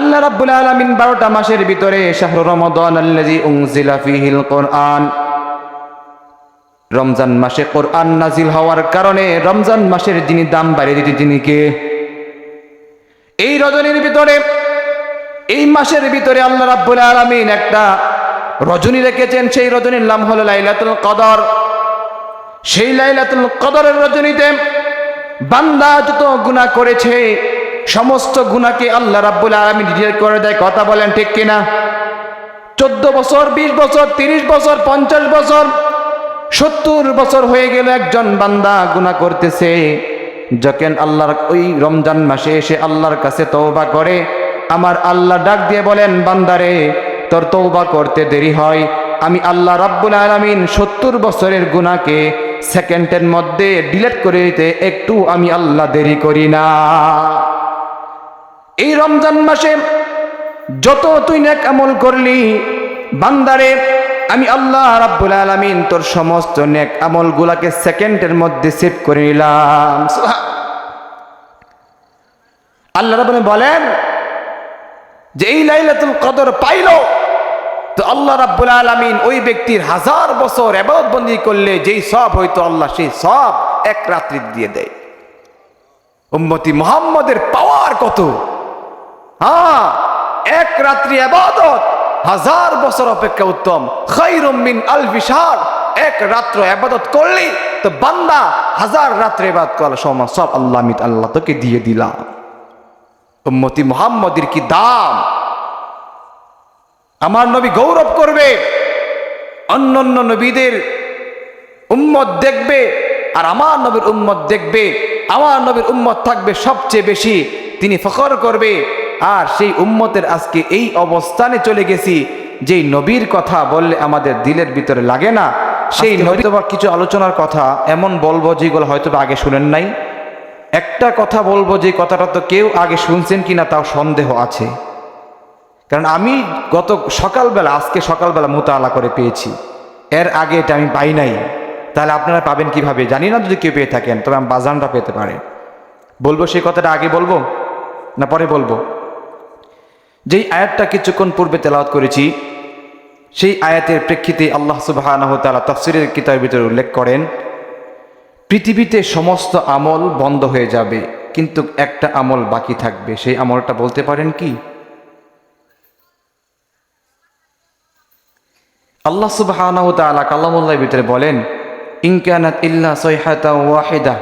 আল্লাহ রাব্বুল আলামিন 12টা মাসের ভিতরে শাহরু রমাদান আল্লাযী উনজিলা ফীহিল কুরআন, রমজান মাসে কোরআন নাজিল হওয়ার কারণে রমজান মাসের যিনি দাম বাড়িয়ে দিতে তিনি কে? এই রজনীর ভিতরে, এই মাসের ভিতরে আল্লাহ রাব্বুল আলামিন একটা রজনী রেখেছেন। সেই রজনীর নাম হলো লাইলাতুল কদর। সেই লাইলাতুল কদরের রজনীতে বান্দা যত গুনাহ করেছে সমস্ত গুনাহকে আল্লাহ রাব্বুল আলামিন ডিলিট করে দেয়। কথা বলেন ঠিক কিনা? 14 বছর, 20 বছর, 30 বছর, 50 বছর, 70 বছর হয়ে গেল একজন বান্দা গুনাহ করতেছে, যখন আল্লাহর ওই রমজান মাসে এসে আল্লাহর কাছে তওবা করে, আমার আল্লাহ ডাক দিয়ে বলেন, বান্দারে তোর তওবা করতে দেরি হয়, আমি আল্লাহ রাব্বুল আলামিন 70 বছরের গুনাহকে সেকেন্ডের মধ্যে ডিলিট করে দিতে একটু আমি আল্লাহ দেরি করি না। এই রমজান মাসে যত তুই নেক আমল করলি বান্দারে, আমি আল্লাহ রাব্বুল আলামিন তোর সমস্ত নেক আমলগুলাকে সেকেন্ডের মধ্যে সেভ করে নিলাম। আল্লাহ রাব্বুল বলেন যে এই লাইলাতুল কদর পাইল তো আল্লাহ রাব্বুল আলামিন ওই ব্যক্তির 1000 বছর ইবাদত বন্দি করলে যেই সব হয়তো আল্লাহ সেই সব এক রাত্রি দিয়ে দেয়। উম্মতি মুহাম্মদের পাওয়ার কত! হ্যাঁ, এক রাত্রি ইবাদত 1000 বছর অপেক্ষা উত্তম। খায়রুম মিন আলফি শাহর। এক রাত্র ইবাদত করলি তো বান্দা 1000 রাত্রে ইবাদত করার সমান সব আল্লাহ তোকে দিয়ে দিলাম। উম্মতি মুহাম্মদের কি দাম! আমার নবী গৌরব করবে, অন্যান্য নবীদের উম্মত দেখবে আর আমার নবীর উম্মত দেখবে, আমার নবীর উম্মত থাকবে সবচেয়ে বেশি, তিনি ফখর করবে। আর সেই উম্মতের আজকে এই অবস্থানে চলে গেছি, যেই নবীর কথা বললে আমাদের দিলের ভিতরে লাগে না, সেই নবী তো কিছু আলোচনার কথা এমন বলবো যেগুলো হয়তো আগে শুনেন নাই। একটা কথা বলবো যে কথাটা তো কেউ আগে শুনছেন কিনা তাও সন্দেহ আছে, কারণ আমি গত সকালবেলা, আজকে সকালবেলা মুতাআলা করে পেয়েছি, এর আগে এটা আমি পাই নাই। তাহলে আপনারা পাবেন কিভাবে জানি না, যদি কেউ পেয়ে থাকেন তবে আমি বাজানটা পেতে পারে। বলবো সেই কথাটা আগে বলবো না পরে বলবো? যেই আয়াতটা কিছুক্ষণ পূর্বে তেলাওয়াত করেছি, সেই আয়াতের প্রেক্ষিতে আল্লাহ সুবহানাহু ওয়া তাআলা তাফসীরের কিতাবের ভিতরে উল্লেখ করেন, পৃথিবীতে সমস্ত আমল বন্ধ হয়ে যাবে কিন্তু একটা আমল বাকি থাকবে। সেই আমলটা বলতে পারেন কি? আল্লাহ সুবহানাহু ওয়া তাআলা কালামুল্লাহর ভিতরে বলেন, ইন কানাত ইল্লা সাইহাতান ওয়াহিদা।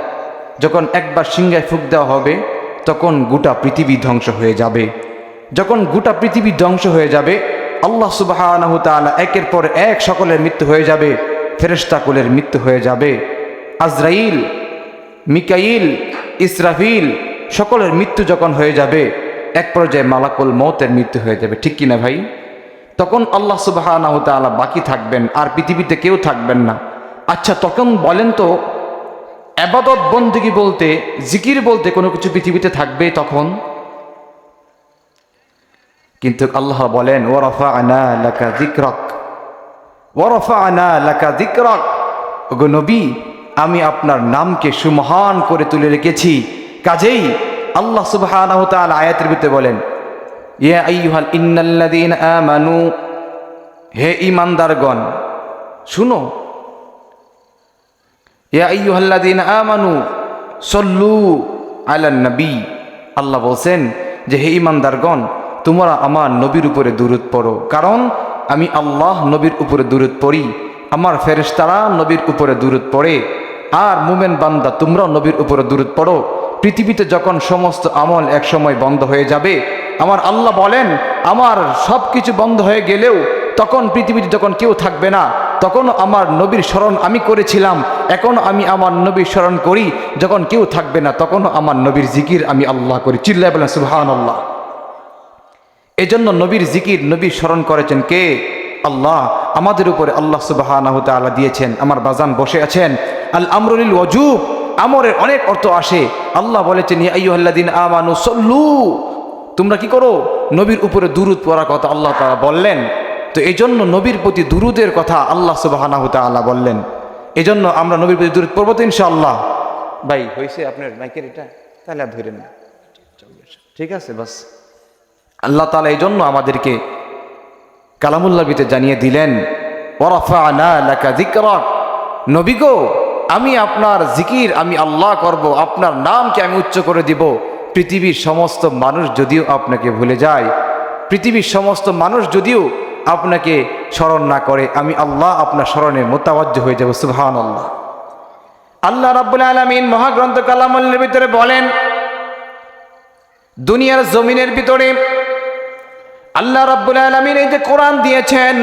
যখন একবার সিংহায় ফুঁক দেওয়া হবে তখন গোটা পৃথিবী ধ্বংস হয়ে যাবে। যখন গোটা পৃথিবী ধ্বংস হয়ে যাবে আল্লাহ সুবহানাহু ওয়া তাআলা একের পর এক সকলের মৃত্যু হয়ে যাবে। ফেরেশতাকুলের মৃত্যু হয়ে যাবে, আজরাইল, মিকাইল, ইসরাফিল সকলের মৃত্যু যখন হয়ে যাবে, এক পর্যায়ে মালাকুল মউতের মৃত্যু হয়ে যাবে। ঠিক কিনা ভাই? তখন আল্লাহ সুবহানাহু ওয়া তাআলা বাকি থাকবেন, আর পৃথিবীতে কেউ থাকবেন না। আচ্ছা তখন বলেন তো, ইবাদত বন্দেগী বলতে, জিকির বলতে কোনো কিছু পৃথিবীতে থাকবে তখন? কিন্তু আল্লাহ বলেন, ওয়া রাফা'না লাকা যিকরাক, ওয়া রাফা'না লাকা যিকরাক। ওগো নবী, আমি আপনার নামকে সুমহান করে তুলে রেখেছি। কাজেই আল্লাহ সুবহানাহু ওয়া তাআলা আয়াতের ভিতরে বলেন, ইয়া আইয়ুহাল ইন্নাল্লাযীনা আমানু, হে ঈমানদারগণ শুনো, ইয়া আইয়ুহাল্লাযীনা আমানু সাল্লু আলান নবী। আল্লাহ বলছেন যে হে ঈমানদারগণ, তোমরা আমার নবীর উপরে দুরূদ পড়ো, কারণ আমি আল্লাহ নবীর উপরে দুরূদ পড়ি, আমার ফেরেশতারা নবীর উপরে দুরূদ পড়ে, আর মুমিন বান্দা তোমরাও নবীর উপরে দুরূদ পড়ো। পৃথিবীতে যখন সমস্ত আমল এক সময় বন্ধ হয়ে যাবে, আমার আল্লাহ বলেন আমার সব কিছু বন্ধ হয়ে গেলেও তখন পৃথিবীতে যখন কেউ থাকবে না, তখন আমার নবীর স্মরণ আমি করেছিলাম, এখন আমি আমার নবীর স্মরণ করি। যখন কেউ থাকবে না তখনও আমার নবীর জিকির আমি আল্লাহ করি। চিল্লায় বলেন সুবহানাল্লাহ। এজন্য নবীর জিকির, নবীর স্মরণ করেছেন কে? আল্লাহ। আমাদের উপরে আল্লাহ সুবহানাহু ওয়া তাআলা দিয়েছেন। আমার বাজান বসে আছেন, আল আমরু লিল ওয়াজুব, আমরের অনেক অর্থ আসে। আল্লাহ বলেছেন ইয়া আইয়ুহাল্লাযীনা আমানু সাল্লু, তোমরা কি করো? নবীর উপরে দুরূদ পড়ার কথা আল্লাহ তাআলা বললেন। তো এজন্য নবীর প্রতি দুরূদের কথা আল্লাহ সুবহানাহু ওয়া তাআলা বললেন। এজন্য আমরা নবীর প্রতি দুরূদ পড়ব তো ইনশাআল্লাহ। ভাই হয়েছে আপনার মাইকের এটা? তাহলে আর ধরেন না, ঠিক আছে বাস। আল্লাহ তাআলা এই জন্য আমাদেরকে কালামুল্লাহর ভিতরে জানিয়ে দিলেন, ওয়ারাফা'না লাকা যিকরাক, নবী গো আমি আপনার জিকির আমি আল্লাহ করব, আপনার নামকে আমি উচ্চ করে দিব। পৃথিবীর সমস্ত মানুষ যদিও আপনাকে ভুলে যায়, পৃথিবীর সমস্ত মানুষ যদিও আপনাকে স্মরণ না করে, আমি আল্লাহ আপনার স্মরণে মোতাওয়াজ্জহ হয়ে যাব। সুবহানাল্লাহ। আল্লাহ রাব্বুল আলামিন মহাগ্রন্থ কালামুল্লাহর ভিতরে বলেন, দুনিয়ার জমিনের ভিতরে আল্লাহ রাব্বুল আলামিন এই যে কোরআন দিয়েছেন,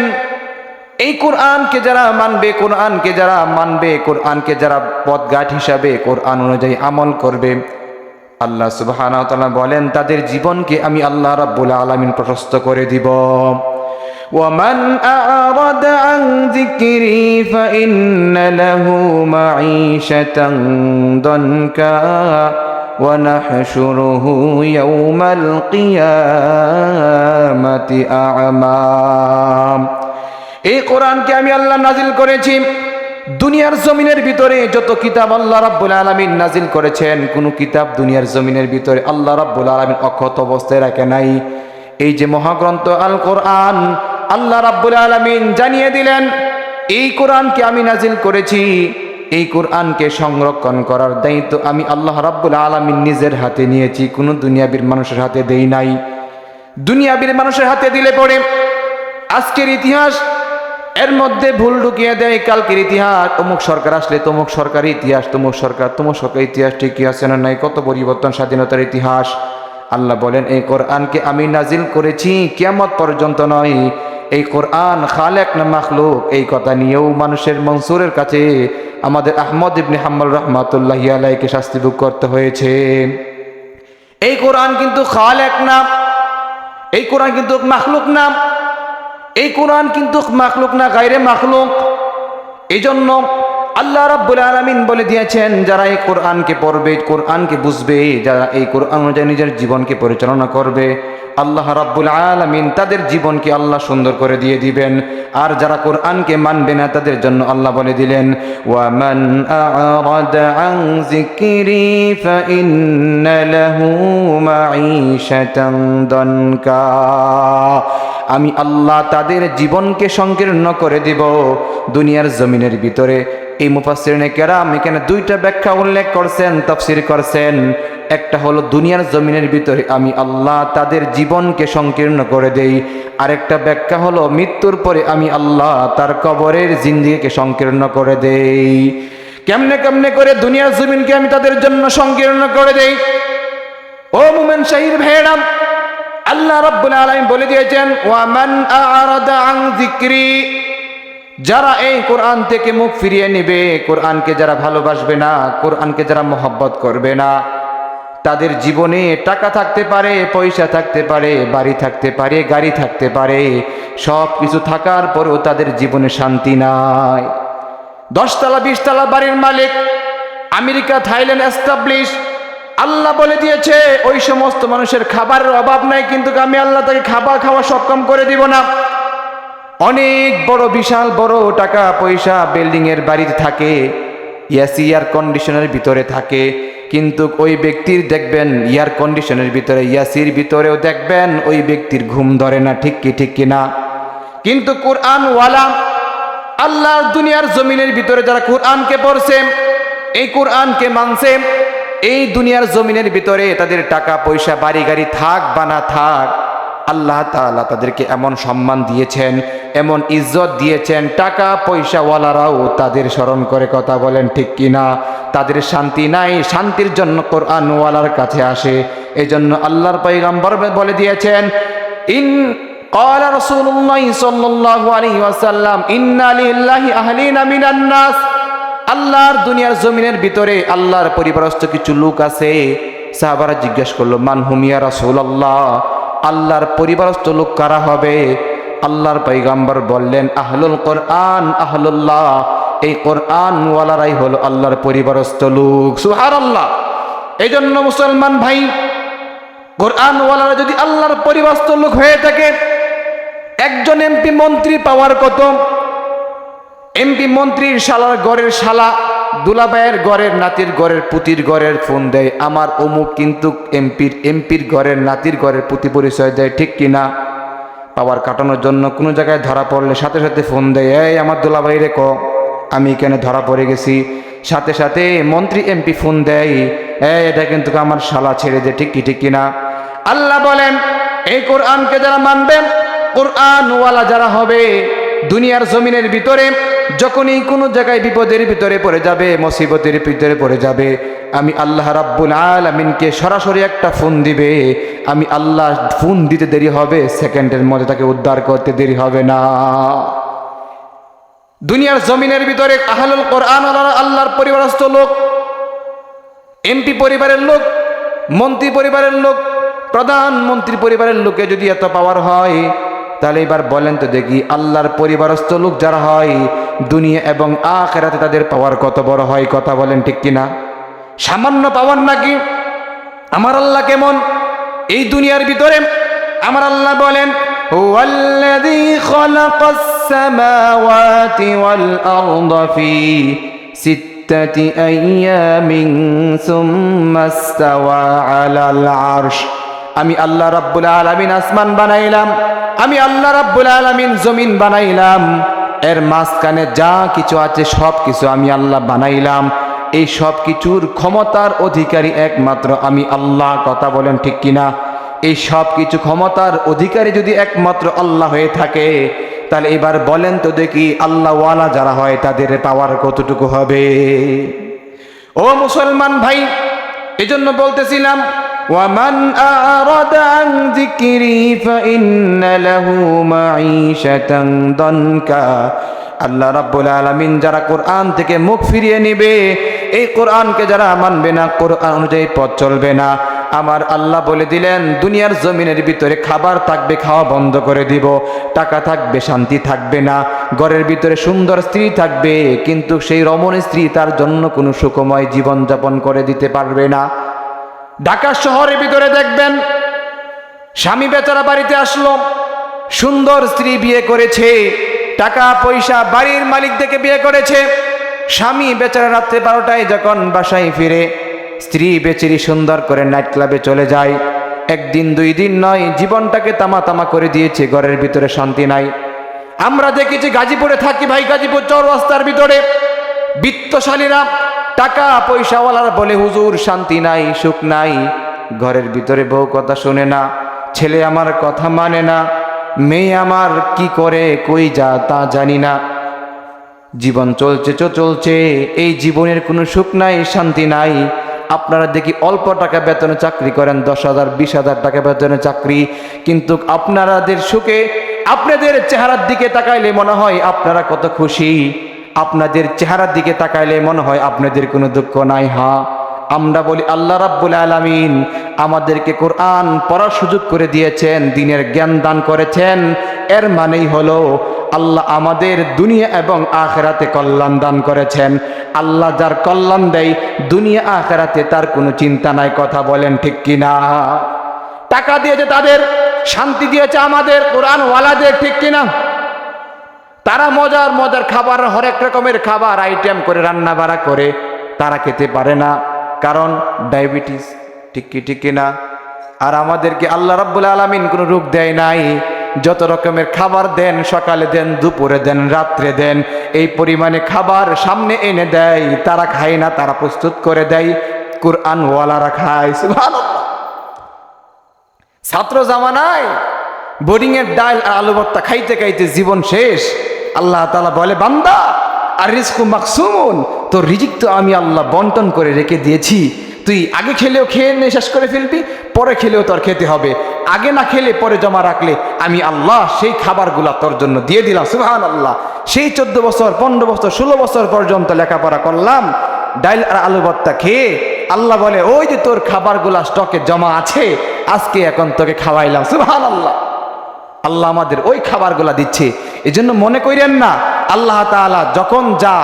এই কোরআনকে যারা মানবে, কোরআনকে যারা মানবে, কোরআনকে যারা পথঘাট হিসাবে কোরআন অনুযায়ী আমল করবে, আল্লাহ সুবহানাহু ওয়া তাআলা বলেন তাদের জীবনকে আমি আল্লাহ রাব্বুল আলামিন প্রশস্ত করে দিব। ওয়ামান আ'রাদা আন যিকরি ফাইন্না লাহু মাঈশাতান দানকা ওয়া নাহশুরুহু ইয়াওমাল কিয়ামাতি আ'মা। এই কোরআনকে আমি আল্লাহ নাজিল করেছি। দুনিয়ার জমিনের ভিতরে যত কিতাব আল্লাহ রাব্বুল আলামিন নাজিল করেছেন, কোন কিতাব দুনিয়ার জমিনের ভিতরে আল্লাহ রাব্বুল আলামিন অক্ষত অবস্থায় রাখে নাই। এই যে মহাগ্রন্থ আল কোরআন, আল্লাহ রাব্বুল আলামিন জানিয়ে দিলেন এই কোরআনকে আমি নাজিল করেছি, এই কোরআনকে সংরক্ষণ করার দায়িত্ব আমি আল্লাহ রাব্বুল আলামিন নিজের হাতে নিয়েছি, কোনো দুনিয়াবীর মানুষের হাতে দেই নাই। দুনিয়াবীর মানুষের হাতে দিলে পরে আজকের ইতিহাস এর মধ্যে ভুল ঢুকিয়ে দেয়, কালকের ইতিহাস, অমুক সরকার আসলে তমুক সরকারের ইতিহাস, তমুক সরকার ইতিহাস ঠিকই আছে না নাই, কত পরিবর্তন, স্বাধীনতার ইতিহাস। আল্লাহ বলেন এই কোরআনকে আমি নাজিল করেছি কিয়ামত পর্যন্ত নয়। এই কোরআন খালেক না মাখলুক, এই কথা নিয়েও মানুষের মনসুরের কাছে আমাদের আহমদ ইবনে হাম্বল রাহমাতুল্লাহি আলাইহিকে শাস্তি ভোগ করতে হয়েছে। এই কোরআন কিন্তু খালেক না, এই কোরআন কিন্তু মাখলুক না, এই কোরআন কিন্তু মাখলুক না, গায়রে মাখলুক। এই জন্য আল্লাহ রাব্বুল আলামিন বলে দিয়েছেন যারা এই কোরআনকে পড়বে, কোরআনকে বুঝবে, যারা এই কোরআন অনুযায়ী নিজের জীবনকে পরিচালনা করবে, আল্লাহ রাব্বুল আলামিন তাদের জীবনকে আল্লাহ সুন্দর করে দিয়ে দিবেন। আর যারা কোরআনকে মানবে না তাদের জন্য আল্লাহ বলে দিলেন, ওয়া মান আ'রাদা আন যিকরি ফাইন্না লাহু মাঈশাতান দানকা, আমি আল্লাহ তাদের জীবনকে সংকীর্ণ করে দিব দুনিয়ার জমিনের ভিতরে। এই মুফাসসিরিনে কেরাম এখানে দুইটা ব্যাখ্যা উল্লেখ করছেন, তাফসীর করছেন। একটা হলো দুনিয়ার জমিনের ভিতরে আমি আল্লাহ তাদের জীবনকে সংকীর্ণ করে দেই, আরেকটা ব্যাখ্যা হলো মৃত্যুর পরে আমি আল্লাহ তার কবরের জিন্দেগিকে সংকীর্ণ করে দেই। কেমনে কেমনে করে দুনিয়ার জমিনকে আমি তাদের জন্য সংকীর্ণ করে দেই? ও মুমিন শাহির ভাইরা, আল্লাহ রাব্বুল আলামিন বলে দিয়েছেন, ওয়া মান আ'রাদা আন যিকরি, যারা এই কোরআন থেকে মুখ ফিরিয়ে নেবে, কোরআনকে যারা ভালোবাসবে না, কোরআনকে যারা মহব্বত করবে না, তাদের জীবনে টাকা থাকতে পারে, পয়সা থাকতে পারে, বাড়ি থাকতে পারে, গাড়ি থাকতে পারে, সব কিছু থাকার পরেও তাদের জীবনে শান্তি নাই। 10 তলা 20 তলা বাড়ির মালিক, আমেরিকা থাইল্যান্ড এস্টাবলিশ, আল্লাহ বলে দিয়েছে ওই সমস্ত মানুষের খাবারের অভাব নাই, কিন্তু আমি আল্লাহ তাকে খাবার খাওয়া সক্ষম করে দিব না। অনেক বড় বিশাল বড় টাকা পয়সা বিল্ডিং এর বাড়িতে থাকে, এসি এয়ার কন্ডিশনের ভিতরে থাকে, কিন্তু ওই ব্যক্তির দেখবেন এয়ার কন্ডিশনের ভিতরে, এসির ভিতরেও দেখবেন ওই ব্যক্তির ঘুম ধরে না। ঠিক কি ঠিক কিনা? কিন্তু কোরআনওয়ালা, আল্লাহর দুনিয়ার জমিনের ভিতরে যারা কোরআনকে পড়ছে, এই কোরআনকে মানছে, এই দুনিয়ার জমিনের ভিতরে তাদের টাকা পয়সা বাড়ি গাড়ি থাক বা না থাক, আল্লাহ তাআলা তাদেরকে এমন সম্মান দিয়েছেন, এমন ইজ্জত দিয়েছেন, টাকা পয়সাওয়ালারাও তাদের স্মরণ করে। কথা বলেন ঠিক কিনা? তাদের শান্তি নাই, শান্তির জন্য কোরআনওয়ালার কাছে আসে। এই জন্য আল্লাহর পয়গম্বর বলে দিয়েছেন, ক্বালা রাসূলুল্লাহ সাল্লাল্লাহু আলাইহি ওয়াসাল্লাম, ইন্না লিল্লাহি আহলিনা মিনান নাস, আল্লাহর দুনিয়ার জমিনের ভিতরে আল্লাহর পরিবারস্থ কিছু লোক আছে। সাহাবারা জিজ্ঞেস করলো, মান হুম ইয়া রাসূলুল্লাহ, আল্লাহর পরিবারস্থ লোক কারা হবে? আল্লাহর পয়গম্বর বললেন, আহলুল কোরআন আহলুল্লাহ, এই কোরআন ওয়ালারাই হলো আল্লাহর পরিবারস্থ লোক। সুবহানাল্লাহ। এই জন্য মুসলমান ভাই, কোরআন ওয়ালারা যদি আল্লাহর পরিবারস্থ লোক হয়ে থাকে, একজন এমপি মন্ত্রী পাওয়ার কত? এমপি মন্ত্রীর শালার ঘরের শালা দুলাভাইয়ের ঘরের নাতির ঘরের পুতির ঘরের ফোন দেয়, আমার অমুক কিন্তু এমপির ঘরের নাতির ঘরের পুতি পরিচয় দেয়, ঠিক কিনা? পাওয়ার কাটানোর জন্য কোনো জায়গায় ধরা পড়লে সাথে সাথে ফোন দেয়, এই আমার দুলাভাই রে আমি এখানে ধরা পড়ে গেছি। সাথে সাথে মন্ত্রী এমপি ফোন দেয়, এটা কিন্তু আমার শালা ছেড়ে দে, ঠিক কিনা? আল্লাহ বলেন, এই কোরআনকে যারা মানবে, কোরআনওয়ালা যারা হবে, দুনিয়ার জমিনের ভিতরে যখনই কোনো জায়গায় বিপদের ভিতরে পড়ে যাবে, মুসিবতের ভিতরে পড়ে যাবে, আমি আল্লাহ রাব্বুল আলামিনকে সরাসরি একটা ফোন দিবে। আমি আল্লাহ ফোন দিতে দেরি হবে, সেকেন্ডের মধ্যে তাকে উদ্ধার করতে দেরি হবে না। দুনিয়ার জমিনের ভিতরে আহলুল কোরআন আল্লাহর পরিবারস্থ লোক, এমপি পরিবারের লোক, মন্ত্রী পরিবারের লোক, প্রধানমন্ত্রী পরিবারের লোকে যদি এত পাওয়ার হয়, তাহলে এবার বলেন তো দেখি, আল্লাহর পরিবারস্থ লোক যারা হয়, দুনিয়া এবং আখিরাতে তাদের পাওয়ার কত বড় হয়? কথা বলেন ঠিক কিনা? সামান্য পাওয়ার নাকি? আমার আল্লাহ কেমন? এই দুনিয়ার ভিতরে আমার আল্লাহ বলেন, হুয়াল্লাযী খালাকাস সামাওয়াতি ওয়াল আরদা ফি সিত্তাতি আইয়ামিন সুম্মা ইসতাওয়া আলাল আরশ। আমি আল্লাহ রাব্বুল আলামিন আসমান বানাইলাম, আমি আল্লাহ রাব্বুল আলামিন জমিন বানাইলাম, এর মাঝখানে যা কিছু আছে সব কিছু আমি আল্লাহ বানাইলাম। এই সব কিছুর ক্ষমতার অধিকারী একমাত্র আমি আল্লাহ। কথা বলেন ঠিক কিনা? এই সব কিছু ক্ষমতার অধিকারী যদি একমাত্র আল্লাহ হয়ে থাকে, তাহলে এবার বলেন তো দেখি, আল্লাহওয়ালা যারা হয় তাদের পাওয়ার কতটুকু হবে? ও মুসলমান ভাই, এজন্য বলতেছিলাম, ওয়ামান আরাদা আন যিকরি ফাইন্না লাহু মাঈশাতান দানকা। আল্লাহ রাব্বুল আলামিন যারা কোরআন থেকে মুখ ফিরিয়ে নেবে, এই কোরআনকে যারা মানবে না, কোরআন অনুযায়ী পথ চলবে না, আমার আল্লাহ বলে দিলেন, দুনিয়ার জমিনের ভিতরে খাবার থাকবে, খাওয়া বন্ধ করে দিব, টাকা থাকবে, শান্তি থাকবে না, ঘরের ভিতরে সুন্দর স্ত্রী থাকবে, কিন্তু সেই রমণী স্ত্রী তার জন্য কোনো সুখময় জীবনযাপন করে দিতে পারবে না। ঢাকা শহরের ভিতরে দেখবেন, স্বামী বেচারা বাড়িতে আসলো, সুন্দর স্ত্রী বিয়ে করেছে, টাকা পয়সা বাড়ির মালিক দেখে বিয়ে করেছে। স্বামী বেচারা রাত্রে 12টায় যখন বাসায় ফিরে, স্ত্রী বেচারি সুন্দর করে নাইট ক্লাবে চলে যায়। একদিন দুই দিন নয়, জীবনটাকে তামা তামা করে দিয়েছে, ঘরের ভিতরে শান্তি নাই। আমরা দেখেছি, গাজীপুরে থাকি ভাই, গাজীপুর চৌরাস্তার ভিতরে বিত্তশালীরা, টাকা পয়সাওয়ালারা বলে, হুজুর শান্তি নাই, সুখ নাই, ঘরের ভিতরে বউ কথা শুনে না, ছেলে আমার কথা মানে না, মেয়ে আমার কি করে কই যা তা জানি না। জীবন চলছে, এই জীবনের কোনো সুখ নাই, শান্তি নাই। আপনারা দেখি অল্প টাকা বেতনে চাকরি করেন, 10,000 20,000 টাকা বেতনে চাকরি, কিন্তু আপনাদের সুখে, আপনাদের চেহারার দিকে তাকাইলে মনে হয় আপনারা কত খুশি, আপনাদের চেহারার দিকে তাকাইলে মনে হয় আপনাদের কোনো দুঃখ নাই। হ্যাঁ, আমরা বলি আল্লাহ রাব্বুল আলামিন আমাদেরকে কোরআন পড়ার সুযোগ করে দিয়েছেন, দ্বীনের জ্ঞান দান করেছেন, এর মানেই হলো আল্লাহ আমাদের দুনিয়া এবং আখিরাতে কল্যাণ দান করেছেন। আল্লাহ যার কল্যাণ দেয়, দুনিয়া আখিরাতে তার কোনো চিন্তা নাই। কথা বলেন ঠিক কিনা? টাকা দিয়েছে তাদের, শান্তি দিয়েছে আমাদের কোরআনওয়ালাদের, ঠিক কিনা? তারা মজার মজার খাবার, হরেক রকমের খাবার আইটেম করে রান্না বাড়া করে তারা খেতে পারে না, কারণ ডায়াবেটিস, ঠিক কিনা? আর আমাদেরকে আল্লাহ রাব্বুল আলামিন কোনো রোগ দেয় নাই। যত রকমের খাবার দেন, সকালে দেন, দুপুরে দেন, রাত্রে দেন, এই পরিমাণে খাবার সামনে এনে দেয়, তারা খায় না, তারা প্রস্তুত করে দেয়, কোরআনওয়ালারা খায়। সুবহানাল্লাহ। ছাত্র জামানায় বোর্ডিংয়ের ডাল আর আলু ভর্তা খাইতে খাইতে জীবন শেষ। আল্লাহ তাআলা বলে, বান্দা আর রিজকু মাকসুমুন, তোর রিজিক তো আমি আল্লাহ বন্টন করে রেখে দিয়েছি, তুই আগে খেলেও খেয়ে শেষ করে ফেলবি, পরে খেলেও তোর খেতে হবে। আগে না খেলে পরে জমা রাখলে আমি আল্লাহ সেই খাবারগুলা তোর জন্য দিয়ে দিলাম। সুবহানাল্লাহ। সেই 14 বছর 15 বছর 16 বছর পর্যন্ত লেখাপড়া করলাম, ডাল আর আলু ভর্তা খেয়ে আল্লাহ বলে, ওই যে তোর খাবারগুলা স্টকে জমা আছে, আজকে এখন তোকে খাওয়াইলাম। সুবহানাল্লাহ। আল্লাহ আমাদের ওই খাবারগুলা দিচ্ছে। এই জন্য মনে করেন না আল্লাহ তাআলা যখন যা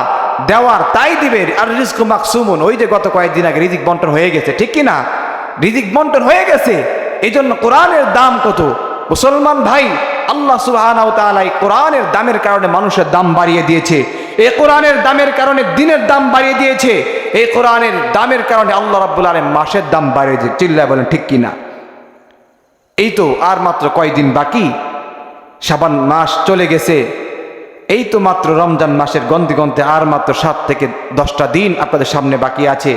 দেওয়ার তাই দিবে। আর রিজকু মাকসুমুন, ওই যে গত কয়েকদিন আগে রিজিক বন্টন হয়ে গেছে, ঠিক কিনা? রিজিক বন্টন হয়ে গেছে। এই জন্য কোরআনের দাম কত মুসলমান ভাই, আল্লাহ সুবহানাহু ওয়া তাআলা এই কোরআনের দামের কারণে মানুষের দাম বাড়িয়ে দিয়েছে। এই কোরআনের দামের কারণে দিনের দাম বাড়িয়ে দিয়েছে, এই কোরআনের দামের কারণে আল্লাহ রাব্বুল আলামিন মাসের দাম বাড়িয়ে দিয়েছে। চিল্লায় বলেন ঠিক কিনা? এই তো আর মাত্র কয়দিন বাকি, শাবান মাস চলে গেছে, এই তো মাত্র রমজান মাসের গন্তে গন্তে আর মাত্র 7 থেকে 10টা দিন আপনাদের সামনে বাকি আছে।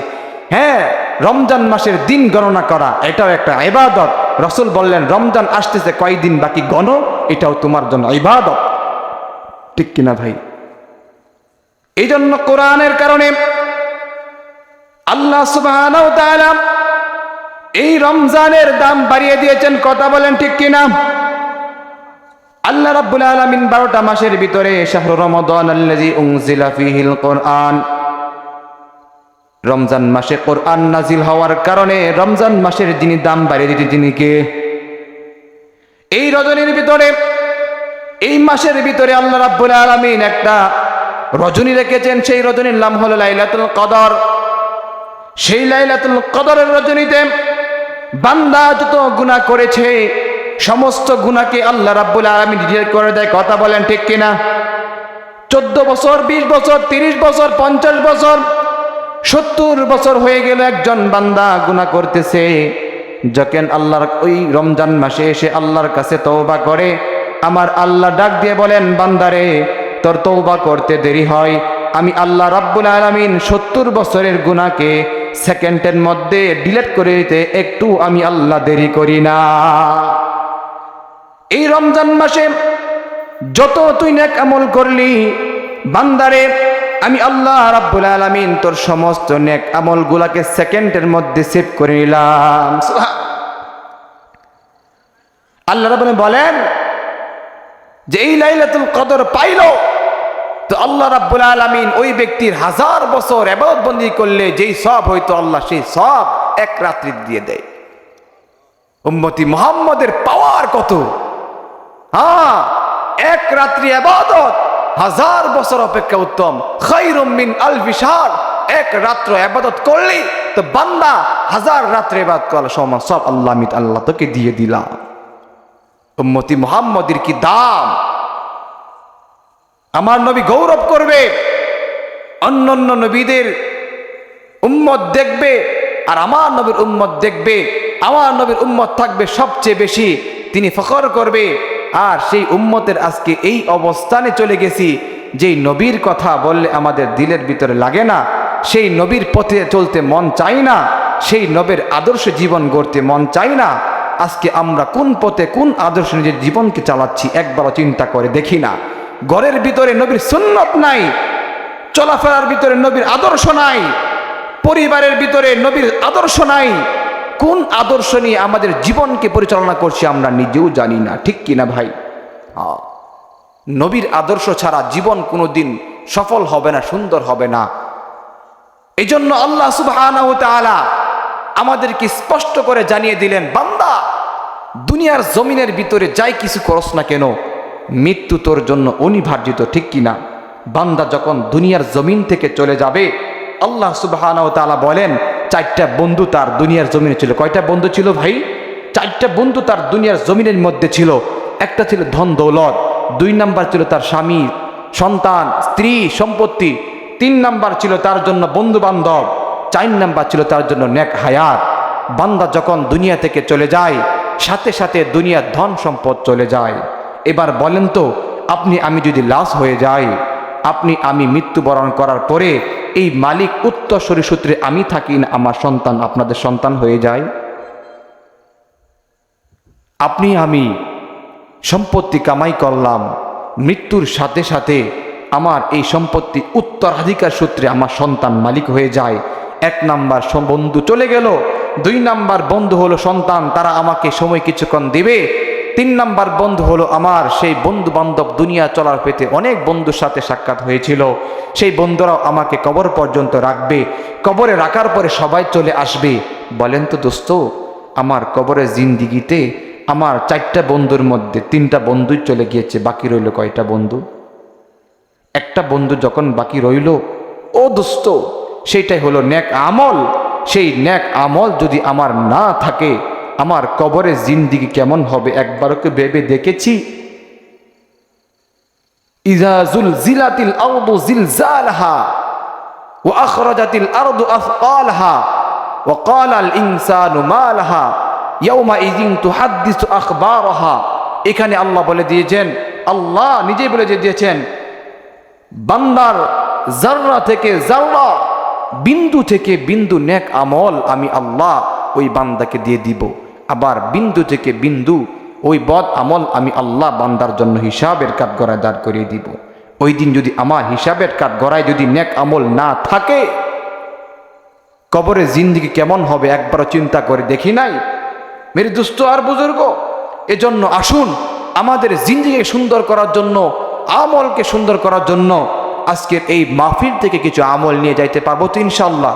হ্যাঁ, রমজান মাসের দিন গণনা করা এটাও একটা ইবাদত। রাসূল বললেন রমজান আসতেছে, কয়দিন বাকি গণো, এটাও তোমার জন্য ইবাদত। ঠিক কিনা ভাই? এই জন্য কোরআনের কারণে আল্লাহ সুবহানাহু ওয়া তাআলা এই রমজানের দাম বাড়িয়ে দিয়েছেন। কথা বলেন ঠিক কিনা? আল্লাহ রাব্বুল আলামিন 12টা মাসের ভিতরে শাহরু রমাদান আল্লাযী উনজিলা ফীহিল কোরআন, রমজান মাসে কোরআন নাজিল হওয়ার কারণে রমজান মাসের যিনি দাম বাড়িয়ে দিয়েছেন তিনি কে? এই রজনীর ভিতরে, এই মাসের ভিতরে আল্লাহ রাব্বুল আলামিন একটা রজনী রেখেছেন, সেই রজনীর নাম হলো লাইলাতুল কদর। সেই লাইলাতুল কদরের রজনীতে বান্দা যত গুনাহ করেছে সমস্ত গুনাহকে আল্লাহ রাব্বুল আলামিন ডিলিট করে দেয়। কথা বলেন ঠিক কিনা? 14 বছর, 20 বছর, 30 বছর, 50 বছর, 70 বছর হয়ে গেল একজন বান্দা গুনাহ করতেছে, যখন আল্লাহর ওই রমজান মাসে এসে আল্লাহর কাছে তওবা করে, আমার আল্লাহ ডাক দিয়ে বলেন বান্দারে তোর তওবা করতে দেরি হয়, আমি আল্লাহ রাব্বুল আলামিন 70 বছরের গুনাহকে সেকেন্ডের মধ্যে ডিলিট করে দিতে একটু আমি আল্লাহ দেরি করি না। এই রমজান মাসে যত তুই নেক আমল করলি বান্দারে, আমি আল্লাহ রাব্বুল আলামিন তোর সমস্ত নেক আমলগুলাকে সেকেন্ডের মধ্যে সেভ করে নিলাম। আল্লাহ রাব্বুল বলেন যে এই লাইলাতুল কদর পাইলো তো আল্লাহ রাব্বুল আলামিন ওই ব্যক্তির 1000 বছর ইবাদত বন্দেগী করলে যেই সওয়াব হইতো আল্লাহ সেই সওয়াব এক রাত্রি দিয়ে দেয়। উম্মতি মুহাম্মদের পাওয়ার কত! হ্যাঁ, এক রাত্রি ইবাদত 1000 বছর অপেক্ষা উত্তম। খায়রুম মিন আলফি শাহর, এক রাত্র ইবাদত করলি তো বান্দা 1000 রাত্রে ইবাদত করার সমান সব আল্লাহ তোকে দিয়ে দিলাম। উম্মতি মুহাম্মদের কি দাম! আমার নবী গৌরব করবে, অন্যান্য নবীদের উম্মত দেখবে আর আমার নবীর উম্মত দেখবে, আমার নবীর উম্মত থাকবে সবচেয়ে বেশি, তিনি ফখর করবে। আর সেই উম্মতের আজকে এই অবস্থানে চলে গেছি, যেই নবীর কথা বললে আমাদের দিলের ভিতরে লাগে না, সেই নবীর পথে চলতে মন চাই না, সেই নবীর আদর্শ জীবন গড়তে মন চাই না। আজকে আমরা কোন পথে কোন আদর্শ নিজের জীবনকে চালাচ্ছি একবারও চিন্তা করে দেখি না। ঘরের ভিতরে নবীর সুন্নত নাই, চলাফেরার ভিতরে নবীর আদর্শ নাই, পরিবারের ভিতরে নবীর আদর্শ নাই। কোন আদর্শ নিয়ে আমাদের জীবনকে পরিচালনা করছি আমরা নিজেও জানি না। ঠিক কিনা ভাই? নবীর আদর্শ ছাড়া জীবন কোনোদিন সফল হবে না, সুন্দর হবে না। এই জন্য আল্লাহ সুবহানাহু ওয়া তাআলা আমাদেরকে স্পষ্ট করে জানিয়ে দিলেন, বান্দা দুনিয়ার জমিনের ভিতরে যাই কিছু করস না কেন মৃত্যু তোর জন্য অনিবার্জিত। ঠিক কিনা? বান্দা যখন দুনিয়ার জমিন থেকে চলে যাবে, আল্লাহ সুবহানাহু ওয়া তাআলা বলেন 4টা বন্ধু তার দুনিয়ার জমিনে ছিল। কয়টা বন্ধু ছিল ভাই? 4টা বন্ধু তার দুনিয়ার জমিনের মধ্যে ছিল। একটা ছিল ধন দৌলত, 2 নাম্বার ছিল তার স্বামী, সন্তান, স্ত্রী, সম্পত্তি, 3 নাম্বার ছিল তার জন্য বন্ধু বান্ধব, 4 নাম্বার ছিল তার জন্য নেক হায়াত। বান্দা যখন দুনিয়া থেকে চলে যায় সাথে সাথে দুনিয়ার ধন সম্পদ চলে যায়। এবার বলেন তো, আপনি আমি যদি লাশ হয়ে যাই, আপনি আমি মৃত্যুবরণ করার পরে এই মালিক উত্তরসূরি সূত্রে আমি থাকি না আমার সন্তান আপনাদের সন্তান হয়ে যায়? আপনি আমি সম্পত্তি কামাই করলাম, মৃত্যুর সাথে সাথে আমার এই সম্পত্তি উত্তরাধিকার সূত্রে আমার সন্তান মালিক হয়ে যায়। 1 নাম্বার বন্ধু চলে গেল, 2 নাম্বার বন্ধু হলো সন্তান, তারা আমাকে সময় কিছুক্ষণ দিবে। 3 নাম্বার বন্ধু হলো আমার সেই বন্ধু বান্ধব, দুনিয়া চলার পেতে অনেক বন্ধুর সাথে সাক্ষাৎ হয়েছিল, সেই বন্ধুরাও আমাকে কবর পর্যন্ত রাখবে। কবরে রাখার পরে সবাই চলে আসবে। বলেন তো দোস্ত, আমার কবরের জিন্দিগিতে আমার 4টা বন্ধুর মধ্যে 3টা বন্ধুই চলে গিয়েছে, বাকি রইল কয়টা বন্ধু? একটা বন্ধু যখন বাকি রইল, ও দোস্ত, সেইটাই হলো নেক আমল। সেই নেক আমল যদি আমার না থাকে আমার কবরের জিন্দিগি কেমন হবে একবারও কি ভেবে দেখেছি? ইযা যুলজিলাতিল আরদু জিলজালাহা ওয়া আখরাজাতিল আরদু আথকালাহা ওয়া ক্বালাল ইনসানু মা লাহা ইয়াওমা ইযিন তুহাদ্দিসু আখবারাহা। এখানে আল্লাহ বলে দিয়েছেন, আল্লাহ নিজেই বলে দিয়েছেন, বান্দার জাররা থেকে জাররা, বিন্দু থেকে বিন্দু নেক আমল আমি আল্লাহ ওই বান্দাকে দিয়ে দিব, আবার বিন্দু থেকে বিন্দু ওই বদ আমল আমি আল্লাহ বান্দার জন্য হিসাবের কাঠগড়ায় দাঁড় করিয়ে দিব। ওই দিন যদি আমার হিসাবের কাঠগড়ায় যদি নেক আমল না থাকে, কবরে জিন্দেগি কেমন হবে একবারও চিন্তা করে দেখি নাই মেরে দোস্ত আর বুজুর্গ। এজন্য আসুন আমাদের জিন্দেগি সুন্দর করার জন্য, আমলকে সুন্দর করার জন্য আজকের এই মাহফিল থেকে কিছু আমল নিয়ে যাইতে পারবো তো ইনশাআল্লাহ।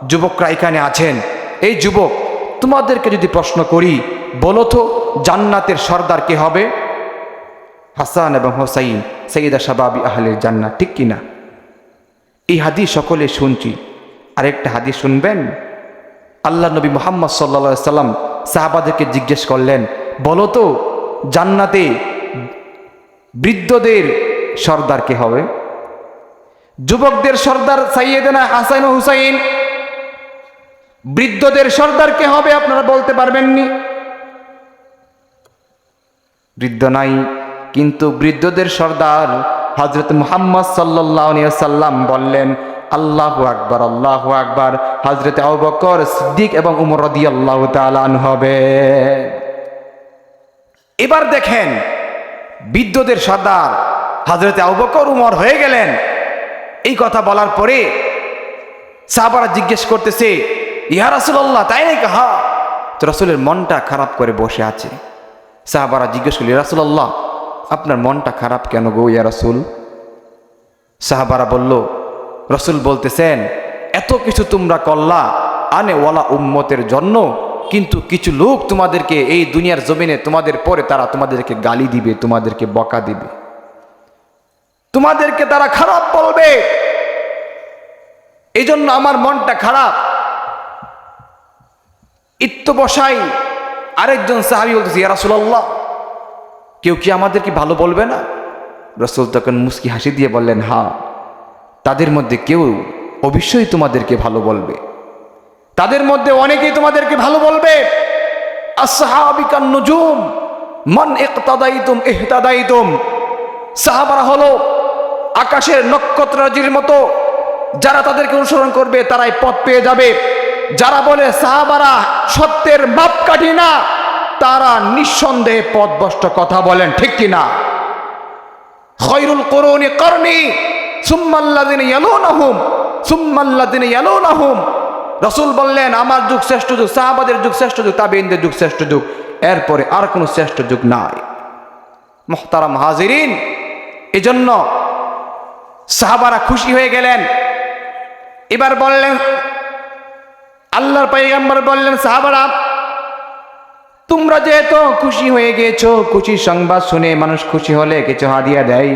যুবকরা এখানে আছেন, এই যুবক তোমাদেরকে যদি প্রশ্ন করি, বলো তো জান্নাতের সর্দার কে হবে? হাসান এবং হোসাইন সাইয়্যিদা শাবাবি আহলিল জান্নাত, ঠিক কিনা? এই হাদিস সকলে শুনছি। আরেকটা হাদিস শুনবেন, আল্লাহ নবী মুহাম্মদ সাল্লাল্লাহু আলাইহি সাল্লাম সাহাবাদেরকে জিজ্ঞেস করলেন, বলো তো জান্নাতে বৃদ্ধদের সর্দার কে হবে? যুবকদের সর্দার সাইয়্যিদানা হাসান ও হুসাইন, বৃদ্ধদের সর্দার কে হবে আপনারা বলতে পারবেননি? বৃদ্ধ নাই, কিন্তু বৃদ্ধদের সর্দার হযরত মুহাম্মদ সাল্লাল্লাহু আলাইহি ওয়াসাল্লাম বললেন, আল্লাহু আকবার, আল্লাহু আকবার, হযরত আবু বকর সিদ্দিক এবং উমর রাদিয়াল্লাহু তাআলা আনহু হবে। এবার দেখেন বৃদ্ধদের সর্দার হযরত আবু বকর উমর হয়ে গেলেন। এই কথা বলার পরে সাহাবারা জিজ্ঞেস করতেছে, ইয়া রাসূলুল্লাহ, তাই নাকি? হ্যাঁ। তো রাসূলের মনটা খারাপ করে বসে আছে। সাহাবারা জিজ্ঞেস করল, ইয়া রাসূলুল্লাহ, আপনার মনটা খারাপ কেন গো ইয়া রাসূল? সাহাবারা বলল, রাসূল বলতেছেন, এত কিছু তোমরা করলা আনেওয়ালা উম্মতের জন্য, কিন্তু কিছু লোক তোমাদেরকে এই দুনিয়ার জমিনে তোমাদের পরে তারা তোমাদেরকে গালি দিবে, তোমাদেরকে বকা দিবে, তোমাদেরকে তারা খারাপ বলবে, এই জন্য আমার মনটা খারাপ। ইত্য বসাই আরেকজন সাহাবী বলতেছে, ইয়া রাসূলুল্লাহ, কেউ কি আমাদেরকে ভালো বলবে না? রাসূল তখন মুস্কি হাসি দিয়ে বললেন, হ্যাঁ, তাদের মধ্যে কেউ অবশ্যই তোমাদেরকে ভালো বলবে, তাদের মধ্যে অনেকেই তোমাদেরকে ভালো বলবে। আসহাবিকান নুজুম মান ইকতাদাইতুম ইহতাদাইতুম। সাহাবারা হলো আকাশের নক্ষত্ররাজির মতো, যারা তাদেরকে অনুসরণ করবে তারাই পথ পেয়ে যাবে। যারা বলে সাহাবারা সত্যের মাপকাঠি না, তারা নিঃসন্দেহে পথভ্রষ্ট কথা বলেন, ঠিক কিনা? খায়রুল কুরুনি করনি সুম্মাল্লাযিনা ইয়ালুনাহুম সুম্মাল্লাযিনা ইয়ালুনাহুম। রাসূল বললেন, আমার যুগ শ্রেষ্ঠ যুগ, সাহাবাদের যুগ শ্রেষ্ঠ যুগ, তাবেঈনদের যুগ শ্রেষ্ঠ যুগ, এরপরে আর কোনো শ্রেষ্ঠ যুগ নাই। মুহতারাম হাজিরিন, এজন্য সাহাবারা খুশি হয়ে গেলেন। এবার বললেন, আল্লাহর পয়গম্বর বললেন, সাহাবারা তোমরা যেহেতু খুশি হয়ে গিয়েছো, খুশির সংবাদ শুনে মানুষ খুশি হলে কিছু হাদিয়া দেয়।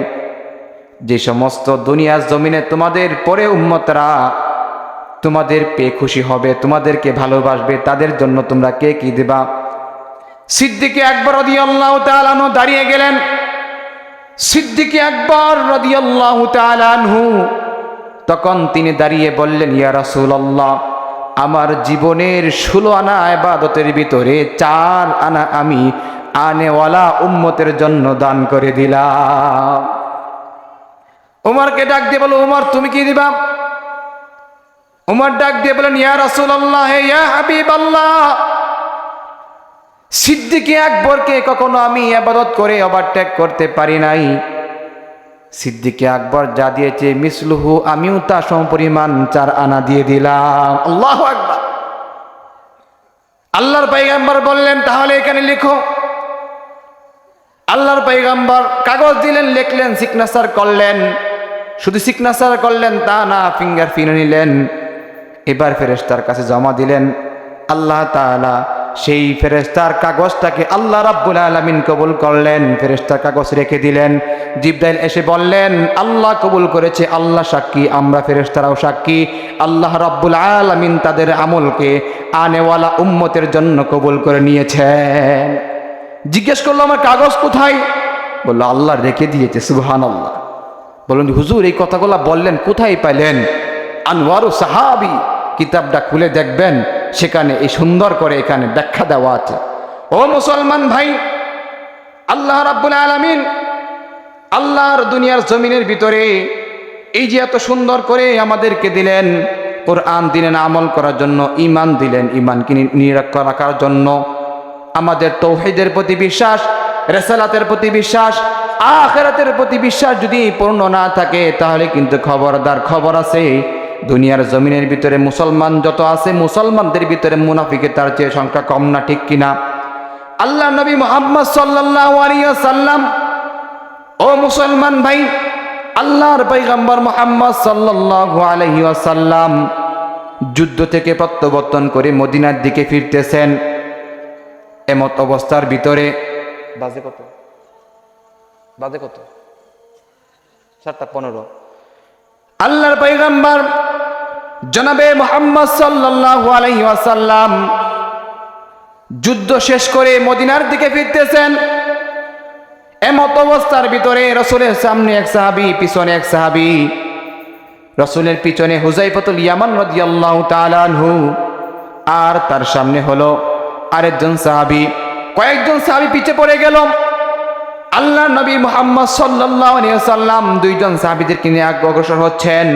যে সমস্ত দুনিয়ার জমিনে তোমাদের পরে উম্মতরা তোমাদের পেয়ে খুশি হবে, তোমাদেরকে ভালোবাসবে, তাদের জন্য তোমরা কে কি দিবা? সিদ্দিকে আকবর রাদিয়াল্লাহু তাআলা আনহু দাঁড়িয়ে গেলেন। সিদ্দিকে আকবর রাদিয়াল্লাহু তাআলা আনহু তখন তিনি দাঁড়িয়ে বললেন, ইয়া রাসূলুল্লাহ, আমার জীবনের 16 আনা ইবাদতের ভিতরে 4 আনা আমি আনেওয়ালা উম্মতের জন্য দান করে দিলাম। উমরকে ডাক দিয়ে বলো, উমর তুমি কি দিবা? উমর ডাক দিয়ে বলেন, ইয়া রাসূলুল্লাহ, ইয়া হাবিবাল্লাহ, সিদ্দিকে আকবরকে কখনো আমি ইবাদত করে ওভারটেক করতে পারি নাই। সিদ্দিকে আকবর যা দিয়েছে মিসলুহু, আমিও তা সমপরিমাণ 4 আনা দিয়ে দিলাম। আল্লাহু আকবার। আল্লাহর পয়গম্বর বললেন, তাহলে এখানে লিখো। আল্লাহর পয়গম্বর কাগজ দিলেন, লিখলেন, সিগনেচার করলেন। শুধু সিগনেচার করলেন তা না, ফিঙ্গার প্রিন্ট নিলেন। এবার ফেরেশতার কাছে জমা দিলেন। আল্লাহ তাআলা সেই ফেরেশতার কাগজটাকে আল্লাহ রাব্বুল আলামিন কবুল করলেন। ফেরেশতার কাগজ রেখে দিলেন। জিবরাইল এসে বললেন, আল্লাহ কবুল করেছে, আল্লাহ সাক্ষী, আমরা ফেরেশতারাও সাক্ষী। আল্লাহ রাব্বুল আলামিন তাদের আমলকে আনেওয়ালা উম্মতের জন্য কবুল করে নিয়েছেন। জিজ্ঞেস করলো, আমার কাগজ কোথায়? বললো, আল্লাহ রেখে দিয়েছে। সুবহানাল্লাহ। বলুন হুজুর এই কথাগুলো বললেন কোথায় পাইলেন? আনওয়ারু সাহাবী কিতাবটা খুলে দেখবেন, সেখানে এই সুন্দর করে এখানে ব্যাখ্যা দেওয়া আছে। ও মুসলমান ভাই, আল্লাহ রাব্বুল আলামিন আল্লাহর দুনিয়ার জমিনের ভিতরে এই যে এত সুন্দর করে আমাদেরকে দিলেন, কোরআন দিলেন আমল করার জন্য, ঈমান দিলেন ঈমানকে নিরক্ষা রাখার জন্য, আমাদের তাওহীদের প্রতি বিশ্বাস, রিসালাতের প্রতি বিশ্বাস, আখিরাতের প্রতি বিশ্বাস যদি পূর্ণ না থাকে তাহলে কিন্তু খবরদার খবর আছে, দুনিয়ার জমিনের ভিতরে মুসলমান যত আছে মুসলমানদের ভিতরে মুনাফিকের তার চেয়ে সংখ্যা কম না, ঠিক কিনা? আল্লাহ নবী মুহাম্মদ সাল্লাল্লাহু আলাইহি ওয়াসাল্লাম, ও মুসলমান ভাই, আল্লাহর পয়গম্বর মুহাম্মদ সাল্লাল্লাহু আলাইহি ওয়াসাল্লাম যুদ্ধ থেকে প্রত্যাবর্তন করে মদিনার দিকে ফিরতেছেন। এমত অবস্থার ভিতরে বাজে কত 7:15 আল্লাহর পয়গম্বর জনাবে মুহাম্মদ সাল্লাল্লাহু আলাইহি ওয়াসাল্লাম যুদ্ধ শেষ করে মদিনার দিকে ফিরতেছেন। এমত অবস্থার ভিতরে রাসূলের সামনে এক সাহাবী, পিছনে এক সাহাবী, রাসূলের পিছনে হুযায়ফাতুল ইয়ামান রাদিয়াল্লাহু তাআলা আনহু, আর তার সামনে হলো আরেকজন সাহাবী। কয়েকজন সাহাবী পিছে পড়ে গেল। আল্লাহ নবী মুহাম্মদ সাল্লাল্লাহু আলাইহি ওয়াসাল্লাম দুইজন সাহাবীদেরকে নিয়ে অগ্রসর হচ্ছেন।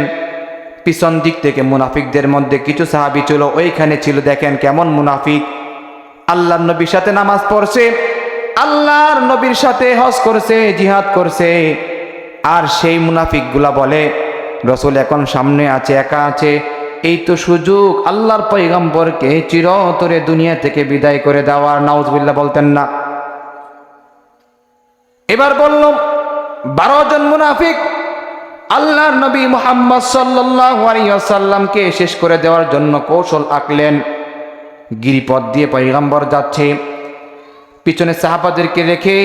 পিছন দিক থেকে মুনাফিকদের মধ্যে কিছু সাহাবী ছিল, ওইখানে ছিল, দেখেন কেমন মুনাফিক। আল্লাহর নবীর সাথে নামাজ পড়ছে, আল্লাহর নবীর সাথে হজ করছে, জিহাদ করছে, আর সেই মুনাফিকগুলা বলে রাসূল এখন সামনে আছে, একা আছে, এই তো সুযোগ আল্লাহর পয়গম্বরকে চিরতরে দুনিয়া থেকে বিদায় করে দেওয়ার। নাউজুবিল্লাহ বলতেন না? এবার বলল 12 জন মুনাফিক আল্লাহর নবী মুহাম্মদ সাল্লাল্লাহু আলাইহি ওয়াসাল্লামকে শেষ করে দেওয়ার জন্য কৌশল আঁকলেন। গিরিপথ দিয়ে পয়গম্বর যাচ্ছে, পিছনে সাহাবাদেরকে রেখে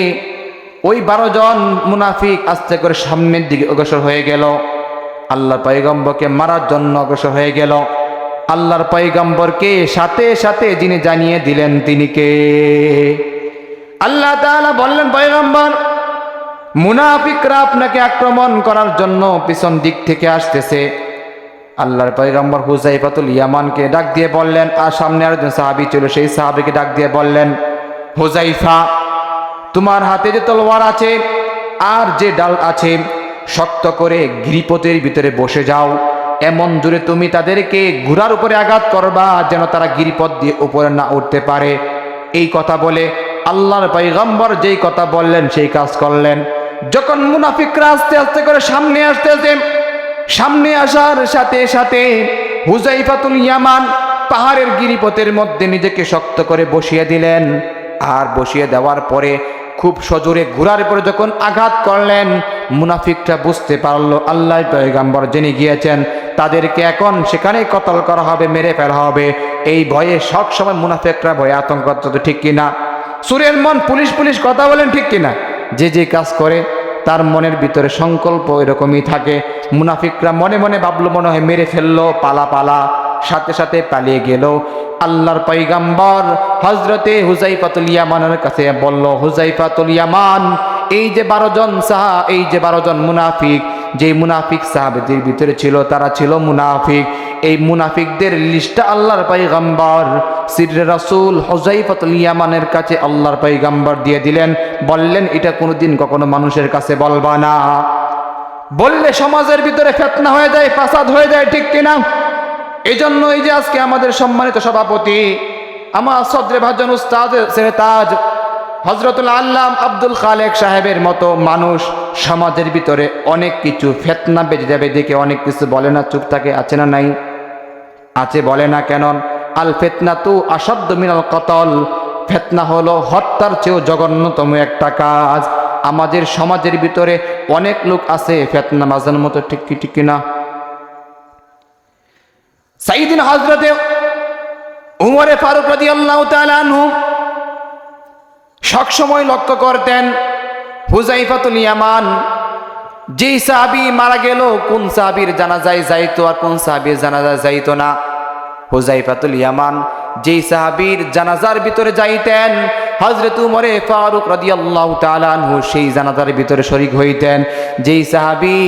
ওই 12 জন মুনাফিক আস্তে করে সামনের দিকে অগ্রসর হয়ে গেল, আল্লাহর পয়গম্বরকে মারার জন্য অগ্রসর হয়ে গেল। আল্লাহর পয়গম্বরকে সাথে সাথে যিনি জানিয়ে দিলেন তিনি কে? আল্লাহ তাআলা বললেন, পয়গম্বর মুনাফিকরা আপনাকে আক্রমণ করার জন্য পিছন দিক থেকে আসতেছে। আল্লাহর পয়গম্বর হুযায়ফাতুল ইয়ামানকে ডাক দিয়ে বললেন, আর সামনে আরেকজন সাহাবী ছিল, সেই সাহাবীকে ডাক দিয়ে বললেন, হুযায়ফা তোমার হাতে যে তলোয়ার আছে আর যে ডাল আছে শক্ত করে গিরিপথের ভিতরে বসে যাও, এমন জোরে তুমি তাদেরকে ঘোড়ার উপরে আঘাত করবা যেন তারা গিরিপথ দিয়ে উপরে না উঠতে পারে। এই কথা বলে আল্লাহর পয়গম্বর যেই কথা বললেন সেই কাজ করলেন। যখন মুনাফিকরা আস্তে আস্তে করে সামনে আসতেছে, সামনে আসার সাথে সাথে হুযায়ফাতুল ইয়ামান পাহাড়ের গিরিপথের মধ্যে নিজেকে শক্ত করে বসিয়ে দিলেন। আর বসিয়ে দেওয়ার পরে খুব সজোরে ঘোড়ার উপরে যখন আঘাত করলেন, মুনাফিকরা বুঝতে পারলো আল্লাহর পয়গম্বর জেনে গিয়েছেন তাদেরকে এখন সেখানে কতল করা হবে, মেরে ফেলা হবে। এই ভয়ে সব সময় মুনাফিকরা ভয়ে আতঙ্ক, ঠিক কিনা? সুরের মন পুলিশ পুলিশ কথা বলেন, ঠিক কিনা? যে যে কাজ করে তার মনের ভিতরে সংকল্প এরকমই থাকে। মুনাফিকরা মনে মনে ভাবলো মনে হয় মেরে ফেললো, পালা পালা, সাথে সাথে পালিয়ে গেল। আল্লাহর পয়গম্বর হযরতে হুযায়ফাতুল ইয়ামানের কাছে বলল, হুযায়ফাতুল ইয়ামান এই যে 12 জন মুনাফিক, যে মুনাফিক সাহাবীদের ভিতরে ছিল তারা ছিল মুনাফিক, এই মুনাফিকদের লিস্টটা আল্লাহর পয়গম্বর সিররে রাসূল হুযায়ফাতুল ইয়ামানের কাছে আল্লাহর পয়গম্বর দিয়ে দিলেন। বললেন এটা কোনোদিন কখনো মানুষের কাছে বলবা না, বললে সমাজের ভিতরে ফিতনা হয়ে যায়, ফাসাদ হয়ে যায়, ঠিক কিনা? এই জন্য এই যে আজকে আমাদের সম্মানিত সভাপতি আমার সদরে ভাজন উস্তাদ সেরেতাজ হযরতুল আল্লাম আব্দুল খালেক সাহেবের মতো মানুষ সমাজের ভিতরে অনেক কিছু ফিতনা বেজে যাবে দেখে অনেক কিছু বলে না, চুপ থাকে, আছে না নাই? আছে, বলে না কেন? আল ফিতনাতু আশাদ্দু মিনাল কতল, ফিতনা হলো হত্যার চেয়েও জঘন্যতম একটা কাজ। আমাদের সমাজের ভিতরে অনেক লোক আছে ফিতনা বাজানোর মতো, ঠিক কি ঠিক কিনা? সাইয়্যিদিনা হযরতে উমরে ফারুক রাদিয়াল্লাহু তাআলা আনহু সব সময় লক্ষ্য করতেন হুযায়ফাতুল ইয়ামান যেই সাহাবী মারা গেল কোন সাহাবীর জানাজায় যাইতো আর কোন সাহাবীর জানাজায় যাইতো না। হুযায়ফাতুল ইয়ামান যেই সাহাবীর জানাজার ভিতরে যাইতেন হযরত উমরে ফারুক রাদিয়াল্লাহু তাআলা আনহু সেই জানাজার ভিতরে শরীক হইতেন। যেই সাহাবী